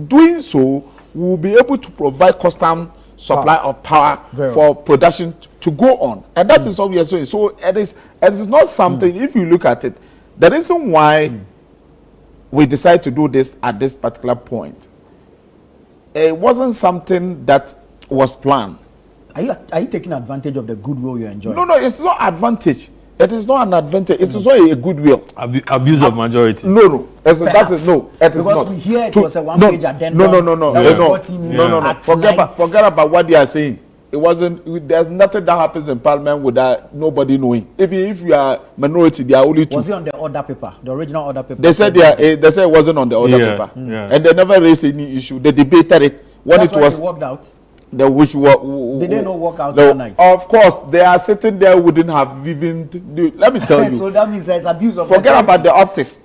Doing so, we will be able to provide constant supply of power for production to go on. And that is what we are saying. So it is not something, if you look at it, the reason why we decided to do this at this particular point, it wasn't something that was planned. Are you taking advantage of the goodwill you're enjoying? No, it's not advantage. It is not an advantage. It is not a goodwill. Abuse of majority. No. That is no. It is because not. We hear it was a one-page addendum. No. Forget about what they are saying. It wasn't. There's nothing that happens in Parliament without nobody knowing. If you are minority, there are only two. Was it on the order paper, the original order paper? They said they said it wasn't on the order paper, and they never raised any issue. They debated it when That's it was. They walked out. They didn't know walk out that night. Of course, they are sitting there wouldn't have even. Let me tell you. So that means there's abuse of. Forget about the optics.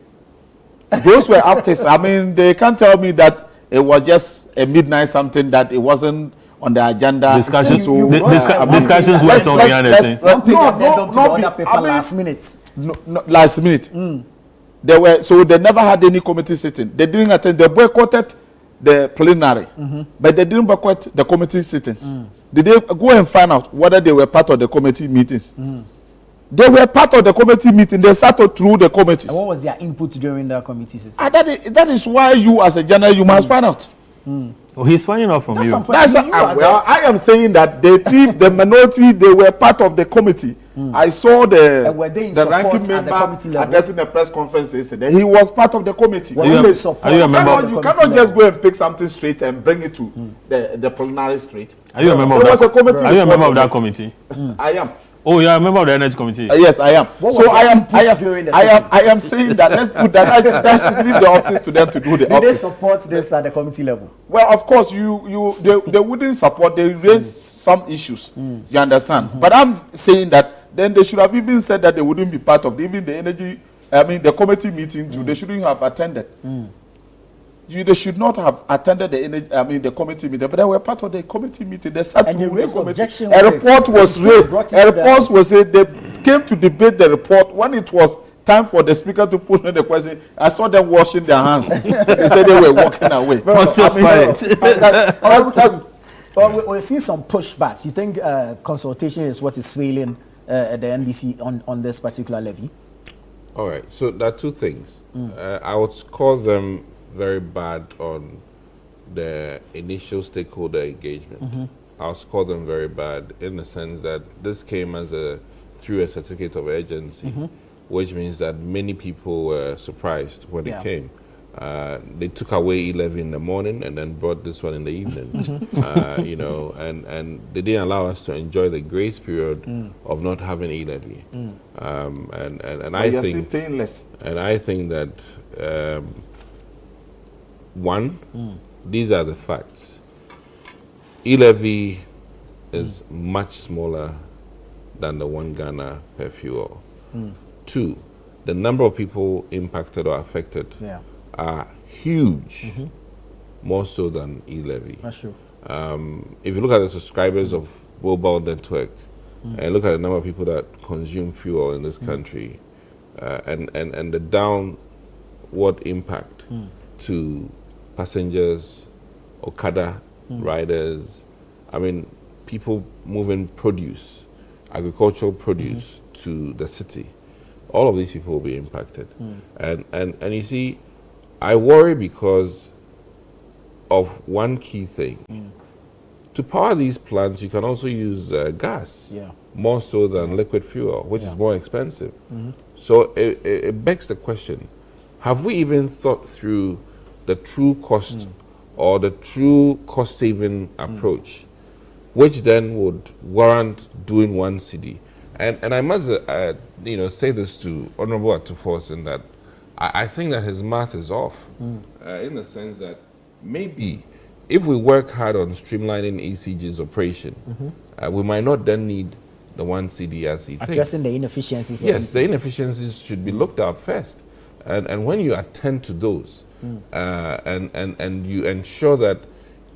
Those were optics. They can't tell me that it was just a midnight something, that it wasn't on the agenda. Discussions were on behind the scenes. Last minute. No, last minute. They never had any committee sitting. They didn't attend. They boycotted the plenary, but they didn't boycott the committee sittings. Did they go and find out whether they were part of the committee meetings? They were part of the committee meeting. They started through the committees. And what was their input during the committee sitting? That is why you, as a general, you must find out. Oh, he's finding out from you. I am saying that the minority, they were part of the committee. I saw the ranking member addressing the press conference yesterday. He was part of the committee. Are you a member of the You cannot just go and pick something straight and bring it to the plenary straight. Are you a member of that committee? I am. Oh, you are a member of the energy committee? Yes, I am. So I am saying that let's put that. Let's leave the optics to them to do the optics. Did they support this at the committee level? Well, of course, they wouldn't support. They raised some issues. You understand? But I'm saying that then they should have even said that they wouldn't be part of even the energy. The committee meeting too. They shouldn't have attended. They should not have attended the committee meeting, but they were part of the committee meeting. They sat through the committee. A report was raised. A report was said. They came to debate the report. When it was time for the speaker to put on the question, I saw them washing their hands. They said they were walking away. We're seeing some pushbacks. You think consultation is what is failing at the NDC on this particular levy? All right. So there are two things. I would call them very bad on the initial stakeholder engagement. I'll call them very bad in the sense that this came through a certificate of urgency, which means that many people were surprised when it came. They took away e-levy in the morning and then brought this one in the evening. And they didn't allow us to enjoy the grace period of not having e-levy. And I think still paying less. And I think that one, these are the facts. E-levy is much smaller than the 1 Ghana per fuel. Two, the number of people impacted or affected are huge, more so than e-levy. That's true. If you look at the subscribers of mobile network and look at the number of people that consume fuel in this country and the downward impact to passengers, Okada riders, I mean, people moving produce, agricultural produce to the city. All of these people will be impacted. And you see, I worry because of one key thing. To power these plants, you can also use gas, more so than liquid fuel, which is more expensive. So it begs the question, have we even thought through the true cost or the true cost-saving approach, which then would warrant doing one city? And I must say this to Honorable Atufos, in that I think that his math is off, in the sense that maybe if we work hard on streamlining ECG's operation, we might not then need the one CD as he thinks. Addressing the inefficiencies. Yes, the inefficiencies should be looked at first. And when you attend to those, and you ensure that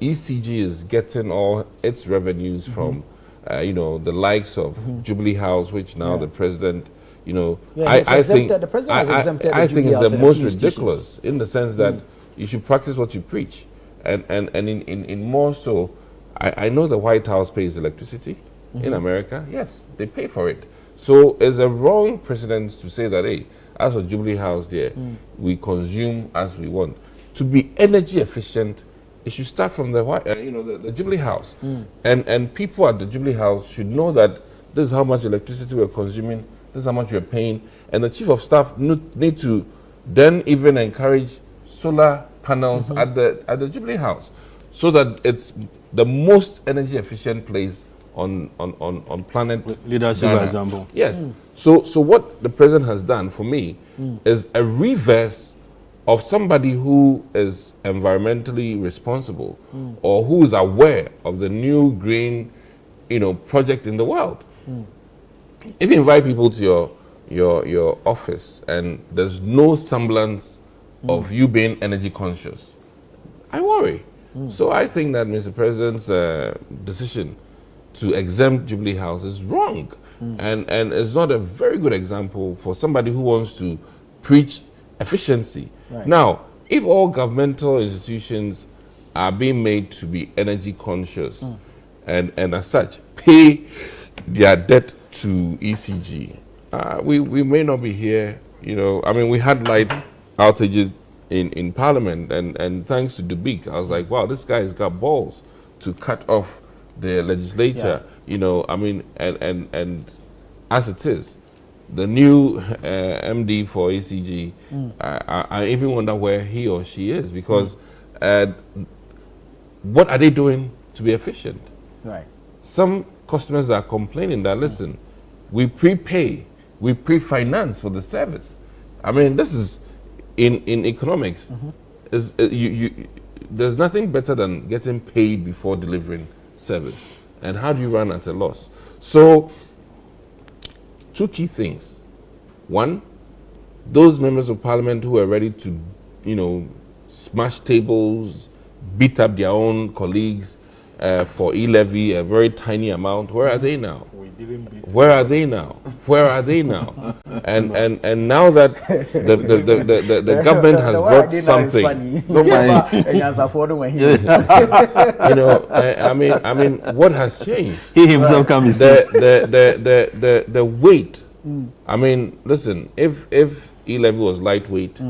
ECG is getting all its revenues from the likes of Jubilee House, which now the president, I think the president has exempted I the think Jubilee it's House the and a most few ridiculous, in the sense that you should practice what you preach. And in more so, I know the White House pays electricity in America. Yes, they pay for it. So it's a wrong precedent to say that, hey, as for Jubilee House there, we consume as we want. To be energy efficient, it should start from the Jubilee House. And people at the Jubilee House should know that this is how much electricity we're consuming, this is how much we're paying, and the Chief of Staff need to then even encourage solar panels at the Jubilee House, so that it's the most energy efficient place on planet leadership Ghana. example. Yes. So what the president has done for me is a reverse of somebody who is environmentally responsible or who is aware of the new green, project in the world. If you invite people to your office and there's no semblance of you being energy conscious, I worry. So I think that Mr. President's decision to exempt Jubilee House is wrong, and it's not a very good example for somebody who wants to preach efficiency. Right. Now, if all governmental institutions are being made to be energy conscious and as such pay their debt to ECG, we may not be here. We had light outages in Parliament, and thanks to Dubik, I was like, wow, this guy's got balls to cut off the legislature. And as it is, the new MD for ECG, I even wonder where he or she is, because what are they doing to be efficient? Right. Some customers are complaining that, listen, we prepay, we pre-finance for the service. This is in economics. There's nothing better than getting paid before delivering service. And how do you run at a loss? So, two key things. One, those members of parliament who are ready to, smash tables, beat up their own colleagues for e-levy, a very tiny amount, where are they now? Where are they now? Where are they now? And now that the government has brought something, what has changed? He himself can be seen. The weight. Listen, if e-levy was lightweight,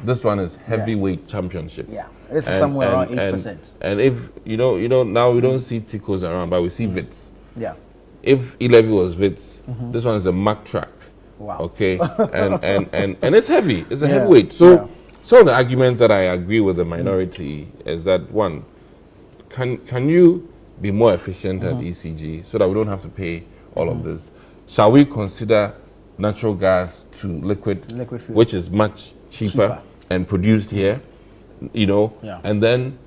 this one is heavyweight championship. Yeah, it's somewhere around 8%. And if now we don't see TICOs around, but we see VITs. Yeah. If e-levy was VITs, this one is a Mack track. Wow. Okay. and it's heavy. It's a heavyweight. So some of the arguments that I agree with the minority is that, one, can you be more efficient at ECG so that we don't have to pay all of this? Shall we consider natural gas to liquid fuel, which is much cheaper and produced here? And then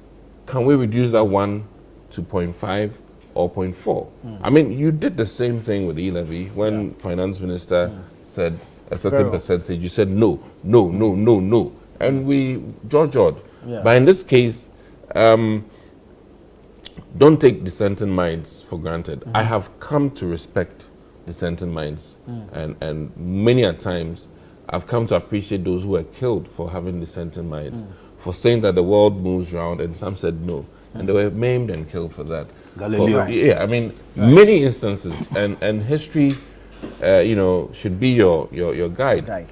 can we reduce that one to 0.5 or 0.4? You did the same thing with e-levy when finance minister said a certain percentage. You said no. And we judged. But in this case, don't take dissenting minds for granted. I have come to respect dissenting minds, and many a times I've come to appreciate those who were killed for having dissenting minds, for saying that the world moves round, and some said no. and they were maimed and killed for that. Galileo. I mean, many instances, and history, should be your guide.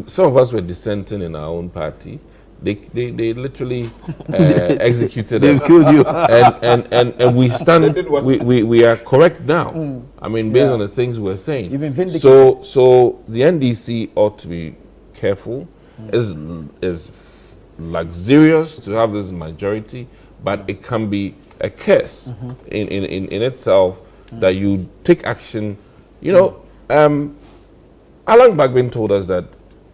Some of us were dissenting in our own party. They literally executed They've killed you. and we stand, we are correct now. I mean, based on the things we're saying. You've been vindicated. So the NDC ought to be careful. Is luxurious to have this majority, but it can be a curse in itself that you take action. Alan Bagbin told us that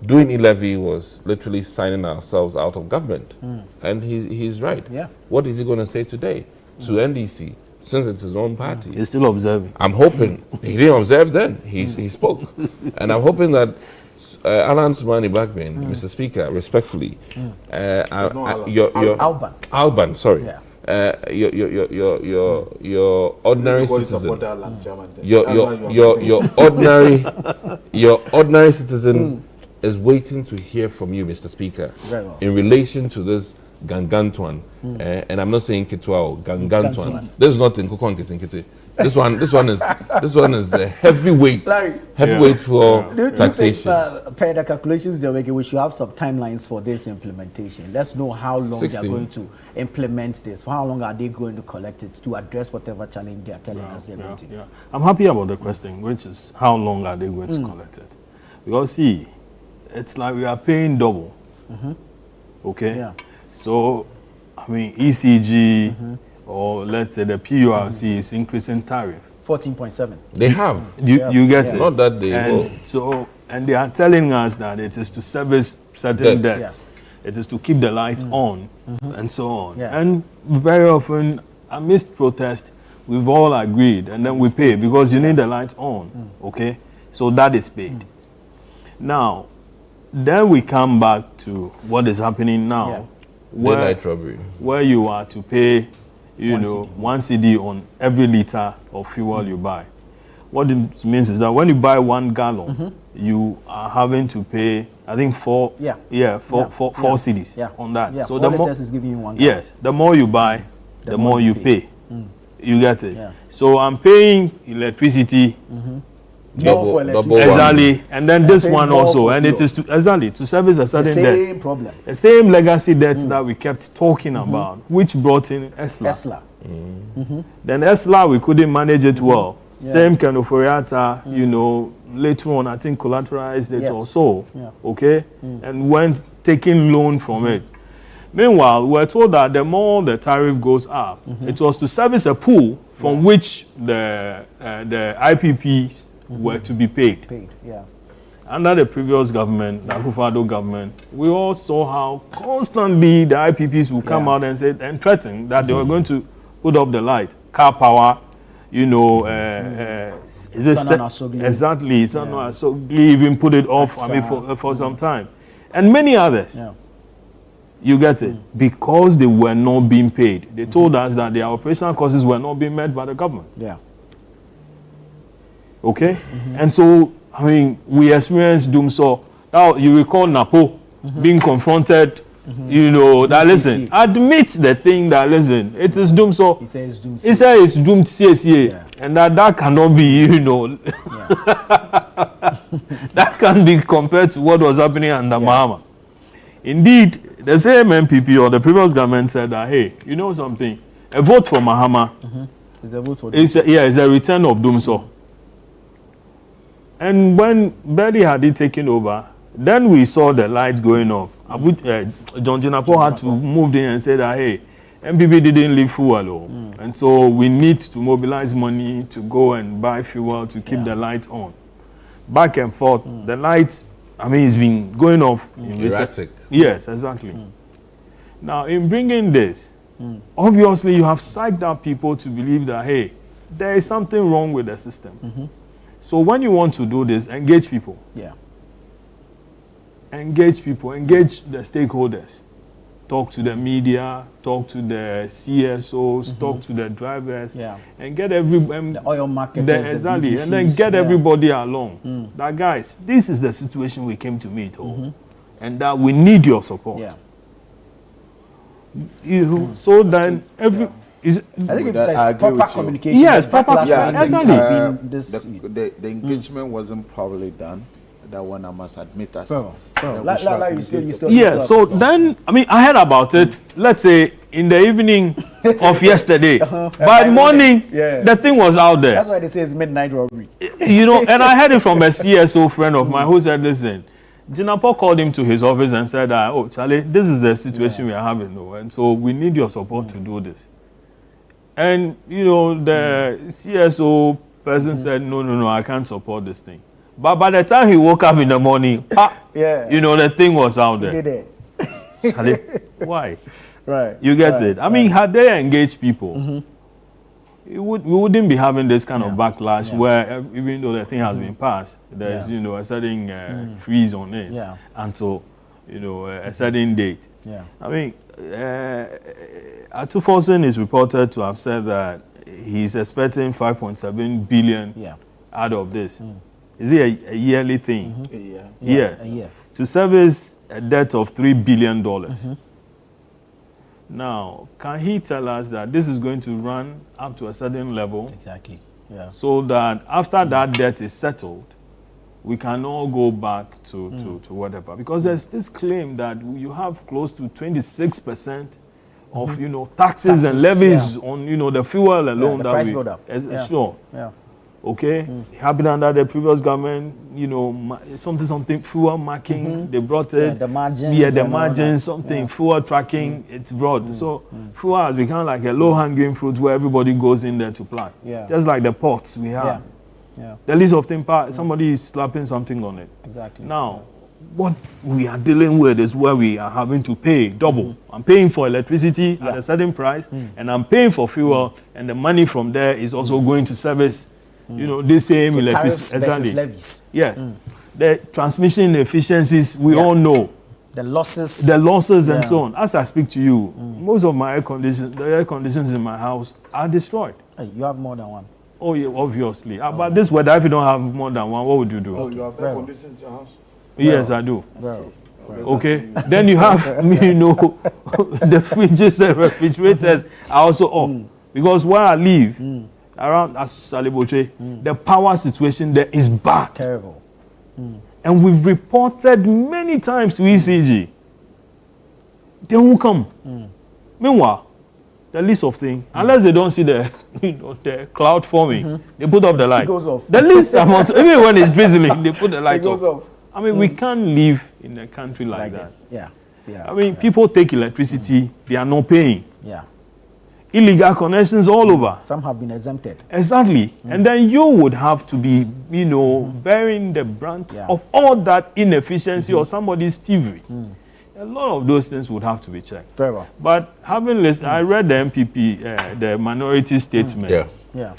doing e-levy was literally signing ourselves out of government. And he's right. Yeah. What is he going to say today to NDC, since it's his own party? He's still observing. I'm hoping. He didn't observe then. He spoke. And I'm hoping that Alan Sumani Bagbin, Mr. Speaker, respectfully, Alban, sorry. Yeah. Your ordinary citizen, your ordinary citizen is waiting to hear from you, Mr. Speaker, in relation to this Gangantuan, and I'm not saying Kitwa or Gangantuan. This is not in Kokon Kitin. This one is a heavyweight for taxation. Per the calculations they're making, we should have some timelines for this implementation. Let's know how long they are going to implement this. For how long are they going to collect it to address whatever challenge they are telling us they're going to do? I'm happy about the question, which is how long are they going to collect it? Because see, it's like we are paying double. Okay? Yeah. So, I mean, ECG or let's say the PURC is increasing tariff. 14.7. They have. You get it. Not that they and they are telling us that it is to service certain debts. It is to keep the lights on and so on. Yeah. And very often, amidst protest, we've all agreed and then we pay because you need the lights on. Okay? So that is paid. Now, then we come back to what is happening now. Where you are to pay, 1 CD on every liter of fuel you buy. What it means is that when you buy 1 gallon, you are having to pay, I think, 4 CDs on that. Yeah, so the more is giving you 1 gallon. Yes, the more you buy, the more you pay. You get it. Yeah. So I'm paying electricity. Double exactly, and then this one also, and it is to service a certain debt. Same problem. The same legacy debt that we kept talking about, which brought in ESLA. Then ESLA, we couldn't manage it well. Same kind of Oriata, later on, I think collateralized it or so. Okay, and went taking loan from it. Meanwhile, we're told that the more the tariff goes up, it was to service a pool from which the IPPs were to be paid. Under the previous government, the Akufo-Addo government, we all saw how constantly the IPPs would come out and say and threaten that they were going to put up the light, car power, exactly. So even put it off. For some time, and many others. You get it? Because they were not being paid. They told us that their operational costs were not being met by the government. Okay? And so, I mean, we experienced doom. So, now you recall Napo being confronted, that listen, admit the thing that listen, it is doom. So, he says it's doomed CSA. And that cannot be, that can be compared to what was happening under Mahama. Indeed, the same MPP or the previous government said that, hey, you know something? A vote for Mahama is a vote for it's a return of Dumso. And when Belly had it taken over, then we saw the lights going off. John Jinapo had to move in and say that, hey, MPP didn't leave fuel. And so we need to mobilize money to go and buy fuel to keep the light on. Back and forth, the lights, I mean, it's been going off. Erratic. Yes, exactly. Now, in bringing this, obviously you have psyched out people to believe that, hey, there is something wrong with the system. So when you want to do this, engage people. Engage people, engage the stakeholders. Talk to the media, talk to the CSOs, talk to the drivers, and get the oil market, and then get everybody along. That guys, this is the situation we came to meet, and that we need your support. So then every is. I think I there's agree proper with you. communication. Yes, the proper. backlash Exactly. The engagement wasn't probably done. That one I must admit us. Yeah. So then, I mean, I heard about it. Let's say in the evening of yesterday. By morning, the thing was out there. That's why they say it's midnight robbery. And I heard it from a CSO friend of mine who said, "Listen, Jinapo called him to his office and said, oh, Charlie, this is the situation we are having, though, and so we need your support to do this." And, the CSO person said, no, I can't support this thing. But by the time he woke up in the morning, the thing was out there. He did it. Charlie, why? Right. You get it? I mean, had they engaged people, we wouldn't be having this kind of backlash where even though the thing has been passed, there's a certain freeze on it until a certain date. Yeah. I mean, Atufosin is reported to have said that he's expecting 5.7 billion out of this. Is it a yearly thing? A year. To service a debt of $3 billion. Now, can he tell us that this is going to run up to a certain level? Exactly. Yeah. So that after that debt is settled, we can all go back to whatever. Because there's this claim that you have close to 26% of taxes and levies on the fuel alone. The that price we, go up. Sure. Yeah. Okay, it happened under the previous government, something fuel marking, they brought it. The margins. The margins, something fuel tracking, it's broad. So fuel has become like a low-hanging fruit where everybody goes in there to plant. Yeah. Just like the ports we have. Yeah. The list of things, somebody is slapping something on it. Exactly. Now, what we are dealing with is where we are having to pay double. I'm paying for electricity at a certain price, and I'm paying for fuel, and the money from there is also going to service the same electricity. Exactly. Levies. Yes. The transmission efficiencies, we all know. The losses. And so on. As I speak to you, most of my the air conditions in my house are destroyed. Hey, you have more than one. Oh, yeah, obviously. But this weather, if you don't have more than one, what would you do? Oh, you have air conditions in your house? Yes, I do. Okay. Then you have, the fridges and refrigerators are also off. Because where I live, around Asaliboche, the power situation there is bad. Terrible. And we've reported many times to ECG. They won't come. Meanwhile, the list of things, unless they don't see the cloud forming, they put off the light. It goes off. The least amount, even when it's drizzling, they put the light goes off. I mean, we can't live in a country like that. This. Yeah. I mean, people take electricity, they are not paying. Yeah. Illegal connections all over. Some have been exempted. Exactly. And then you would have to be, bearing the brunt of all that inefficiency or somebody's thievery. A lot of those things would have to be checked. Very well. But having listened, I read the MPP, the minority statement. Yeah.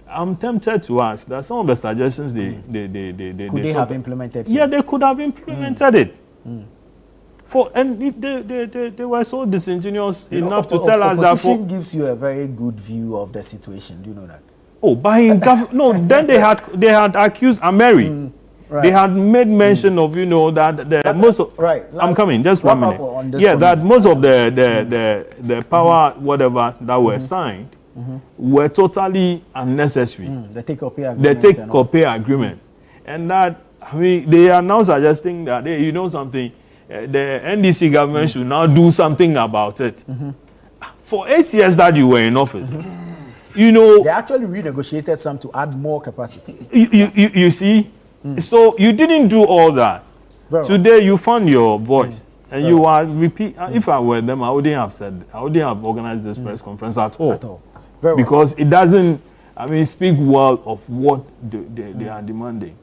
I'm tempted to ask that some of the suggestions could they have implemented? Yeah, they could have implemented it. They were so disingenuous enough to tell us that. Opposition gives you a very good view of the situation. Do you know that? Oh, then they had accused Ameri. Right. They had made mention of I'm coming. Just 1 minute. That most of the power whatever that were signed were totally unnecessary. The take-or-pay agreement. And that they are now suggesting that something. The NDC government should now do something about it. For 8 years that you were in office, they actually renegotiated some to add more capacity. You see, so you didn't do all that. Today you found your voice, and you are repeat. If I were them, I wouldn't have organized this press conference at all. Because it doesn't. Speak well of what they are demanding.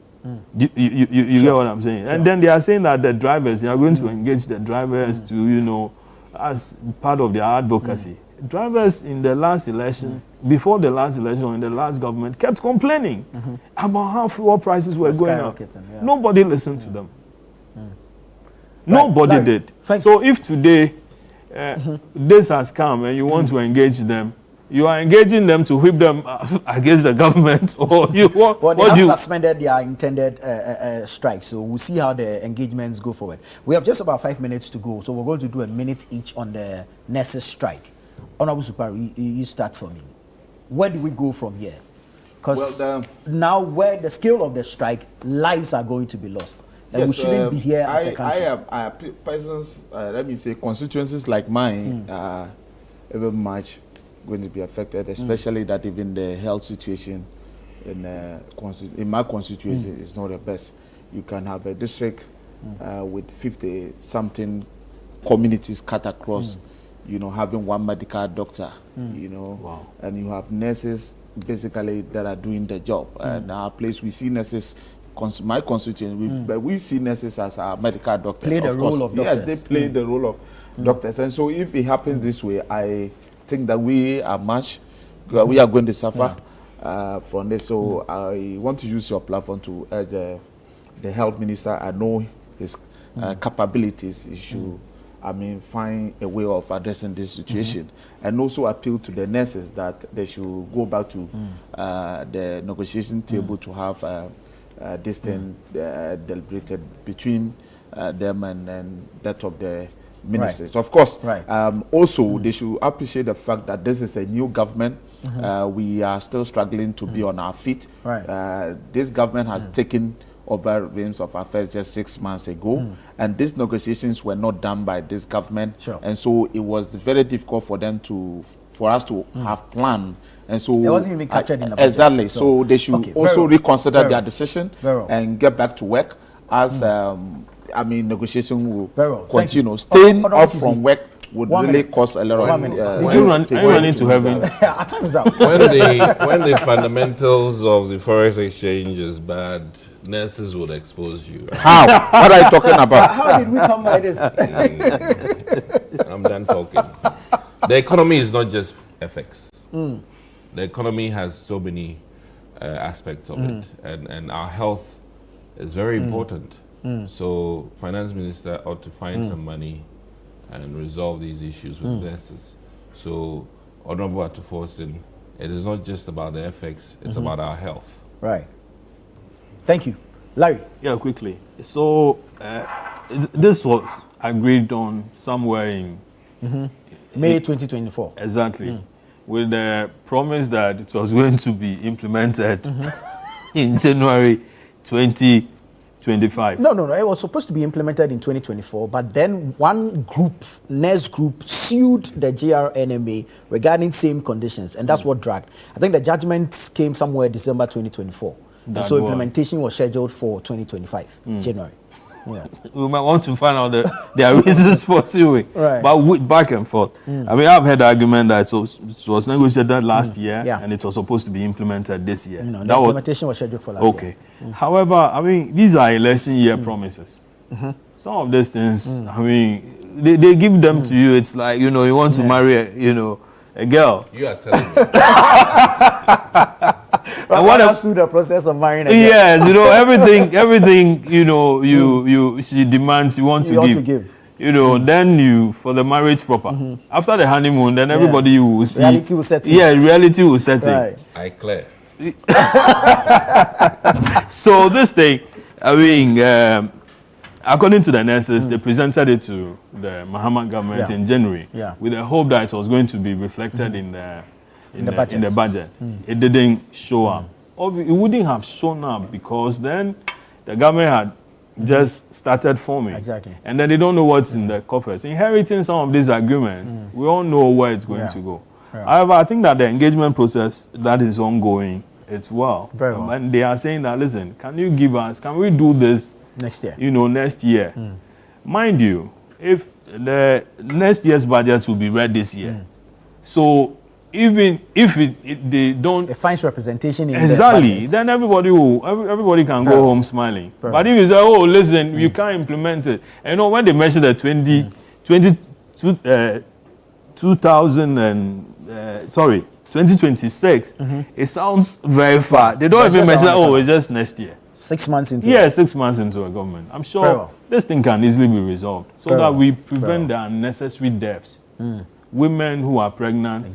You get what I'm saying? Sure. And then they are saying that the drivers, they are going to engage the drivers to, as part of their advocacy. Drivers in the last election, before the last election or in the last government, kept complaining about how fuel prices were going up. Nobody listened to them. Nobody did. So if today this has come and you want to engage them, you are engaging them to whip them against the government, or you what? Well, what they do you? have suspended their intended strike, so we'll see how the engagements go forward. We have just about 5 minutes to go, so we're going to do a minute each on the nurses' strike. Honorable Supari, you start for me. Where do we go from here? Because now, where the scale of the strike, lives are going to be lost. And we shouldn't be here as a country. I have persons, let me say, constituencies like mine are very much going to be affected, especially that even the health situation in my constituency is not the best. You can have a district with 50-something communities cut across, you know, having one medical doctor, you know, and you have nurses basically that are doing the job. And our place, we see nurses, my constituency, but we see nurses as our medical doctors. Play the role of doctors. Yes, they play the role of doctors. And so if it happens this way, I think that we are we are going to suffer from this. So I want to use your platform to urge the health minister. I know his capabilities. He should, I mean, find a way of addressing this situation, and also appeal to the nurses that they should go back to the negotiation table to have this thing deliberated between them and that of the ministers. Of course, also they should appreciate the fact that this is a new government. We are still struggling to be on our feet. This government has taken over reins of affairs just 6 months ago, and these negotiations were not done by this government, and so it was very difficult for them for us to have planned. And so it wasn't even captured in the budget. Exactly. So they should also reconsider their decision and get back to work as I mean, negotiation will continue. Staying off from work would really cause a lot of. You run into heaven. Our time is up. When the fundamentals of the forex exchange is bad, nurses would expose you. How? What are you talking about? How did we come by this? I'm done talking. The economy is not just FX. The economy has so many aspects of it, and our health is very important. So finance minister ought to find some money and resolve these issues with nurses. So Honorable Atuforsin, it is not just about the FX, it's about our health. Right. Thank you. Larry. Yeah, quickly. So this was agreed on somewhere in May 2024. Exactly. With the promise that it was going to be implemented in January 2025. No. It was supposed to be implemented in 2024, but then one group, nurse group, sued the GRNMA regarding same conditions, and that's what dragged. I think the judgment came somewhere December 2024. And so implementation was scheduled for 2025, January. Yeah. We might want to find out their reasons for suing, but with back and forth. I mean, I've heard the argument that it was negotiated last year and it was supposed to be implemented this year. No, the implementation was scheduled for last year. However, I mean, these are election year promises. Some of these things, I mean, they give them to you. It's like, you know, you want to marry, a girl. You are telling me. And what else through the process of marrying a girl? Yes, everything, she demands, you want to give. You know, then you, for the marriage proper. After the honeymoon, then everybody will see. Reality will set in. Yeah, reality will set in. I clear. So this thing, I mean, according to the nurses, they presented it to the Mahama government in January with the hope that it was going to be reflected in the budget. It didn't show up. It wouldn't have shown up because then the government had just started forming. Exactly. And then they don't know what's in the coffers. Inheriting some of this agreement, we all know where it's going to go. However, I think that the engagement process that is ongoing, it's very well. And they are saying that, listen, can we do this next year? Next year. Mind you, if the next year's budget will be read this year, so even if they don't finds representation in exactly, then everybody can go home smiling. But if you say, oh, listen, you can't implement it, and when they measure the 2026, it sounds very far. They don't even measure, it's just next year. 6 months into 6 months into a government. I'm sure this thing can easily be resolved so that we prevent the unnecessary deaths women who are pregnant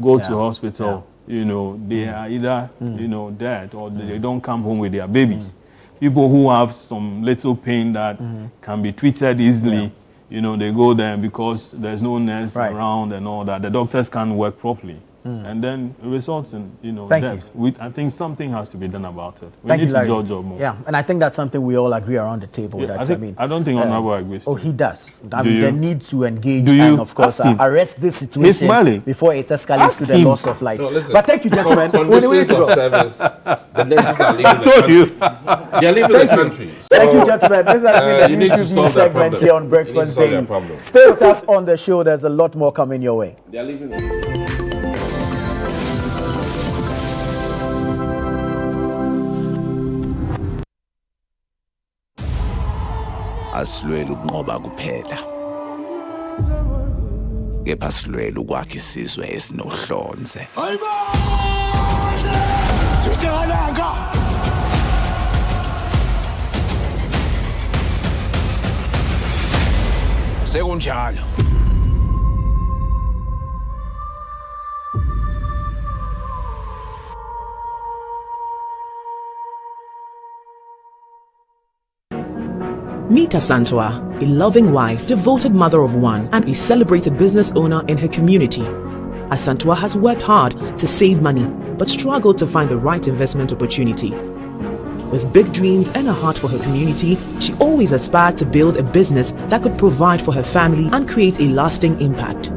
go to hospital, you know, they are either, you know, dead or they don't come home with their babies. People who have some little pain that can be treated easily, you know, they go there because there's no nurse around and all that. The doctors can't work properly. And then it results in, you know, death. I think something has to be done about it. We need to judge more. Yeah, and I think that's something we all agree around the table. Yeah, I don't think Honorable agrees. Oh, he does. I mean, the need to engage and, of course, arrest this situation before it escalates to the loss of life. No, but thank you, gentlemen. Conditions of service, the nurses are leaving the country. They are leaving the country. Thank you, gentlemen. This has been the News Review segment here on Breakfast Daily. Stay with us on the show. There's a lot more coming your way. They are leaving. Asilwela ukunqoba kuphela, kepha silwela ukwakha isizwe esinohlonze. Sekunjalo. Meet Asantwa, a loving wife, devoted mother of one, and a celebrated business owner in her community. Asantwa has worked hard to save money, but struggled to find the right investment opportunity. With big dreams and a heart for her community, she always aspired to build a business that could provide for her family and create a lasting impact.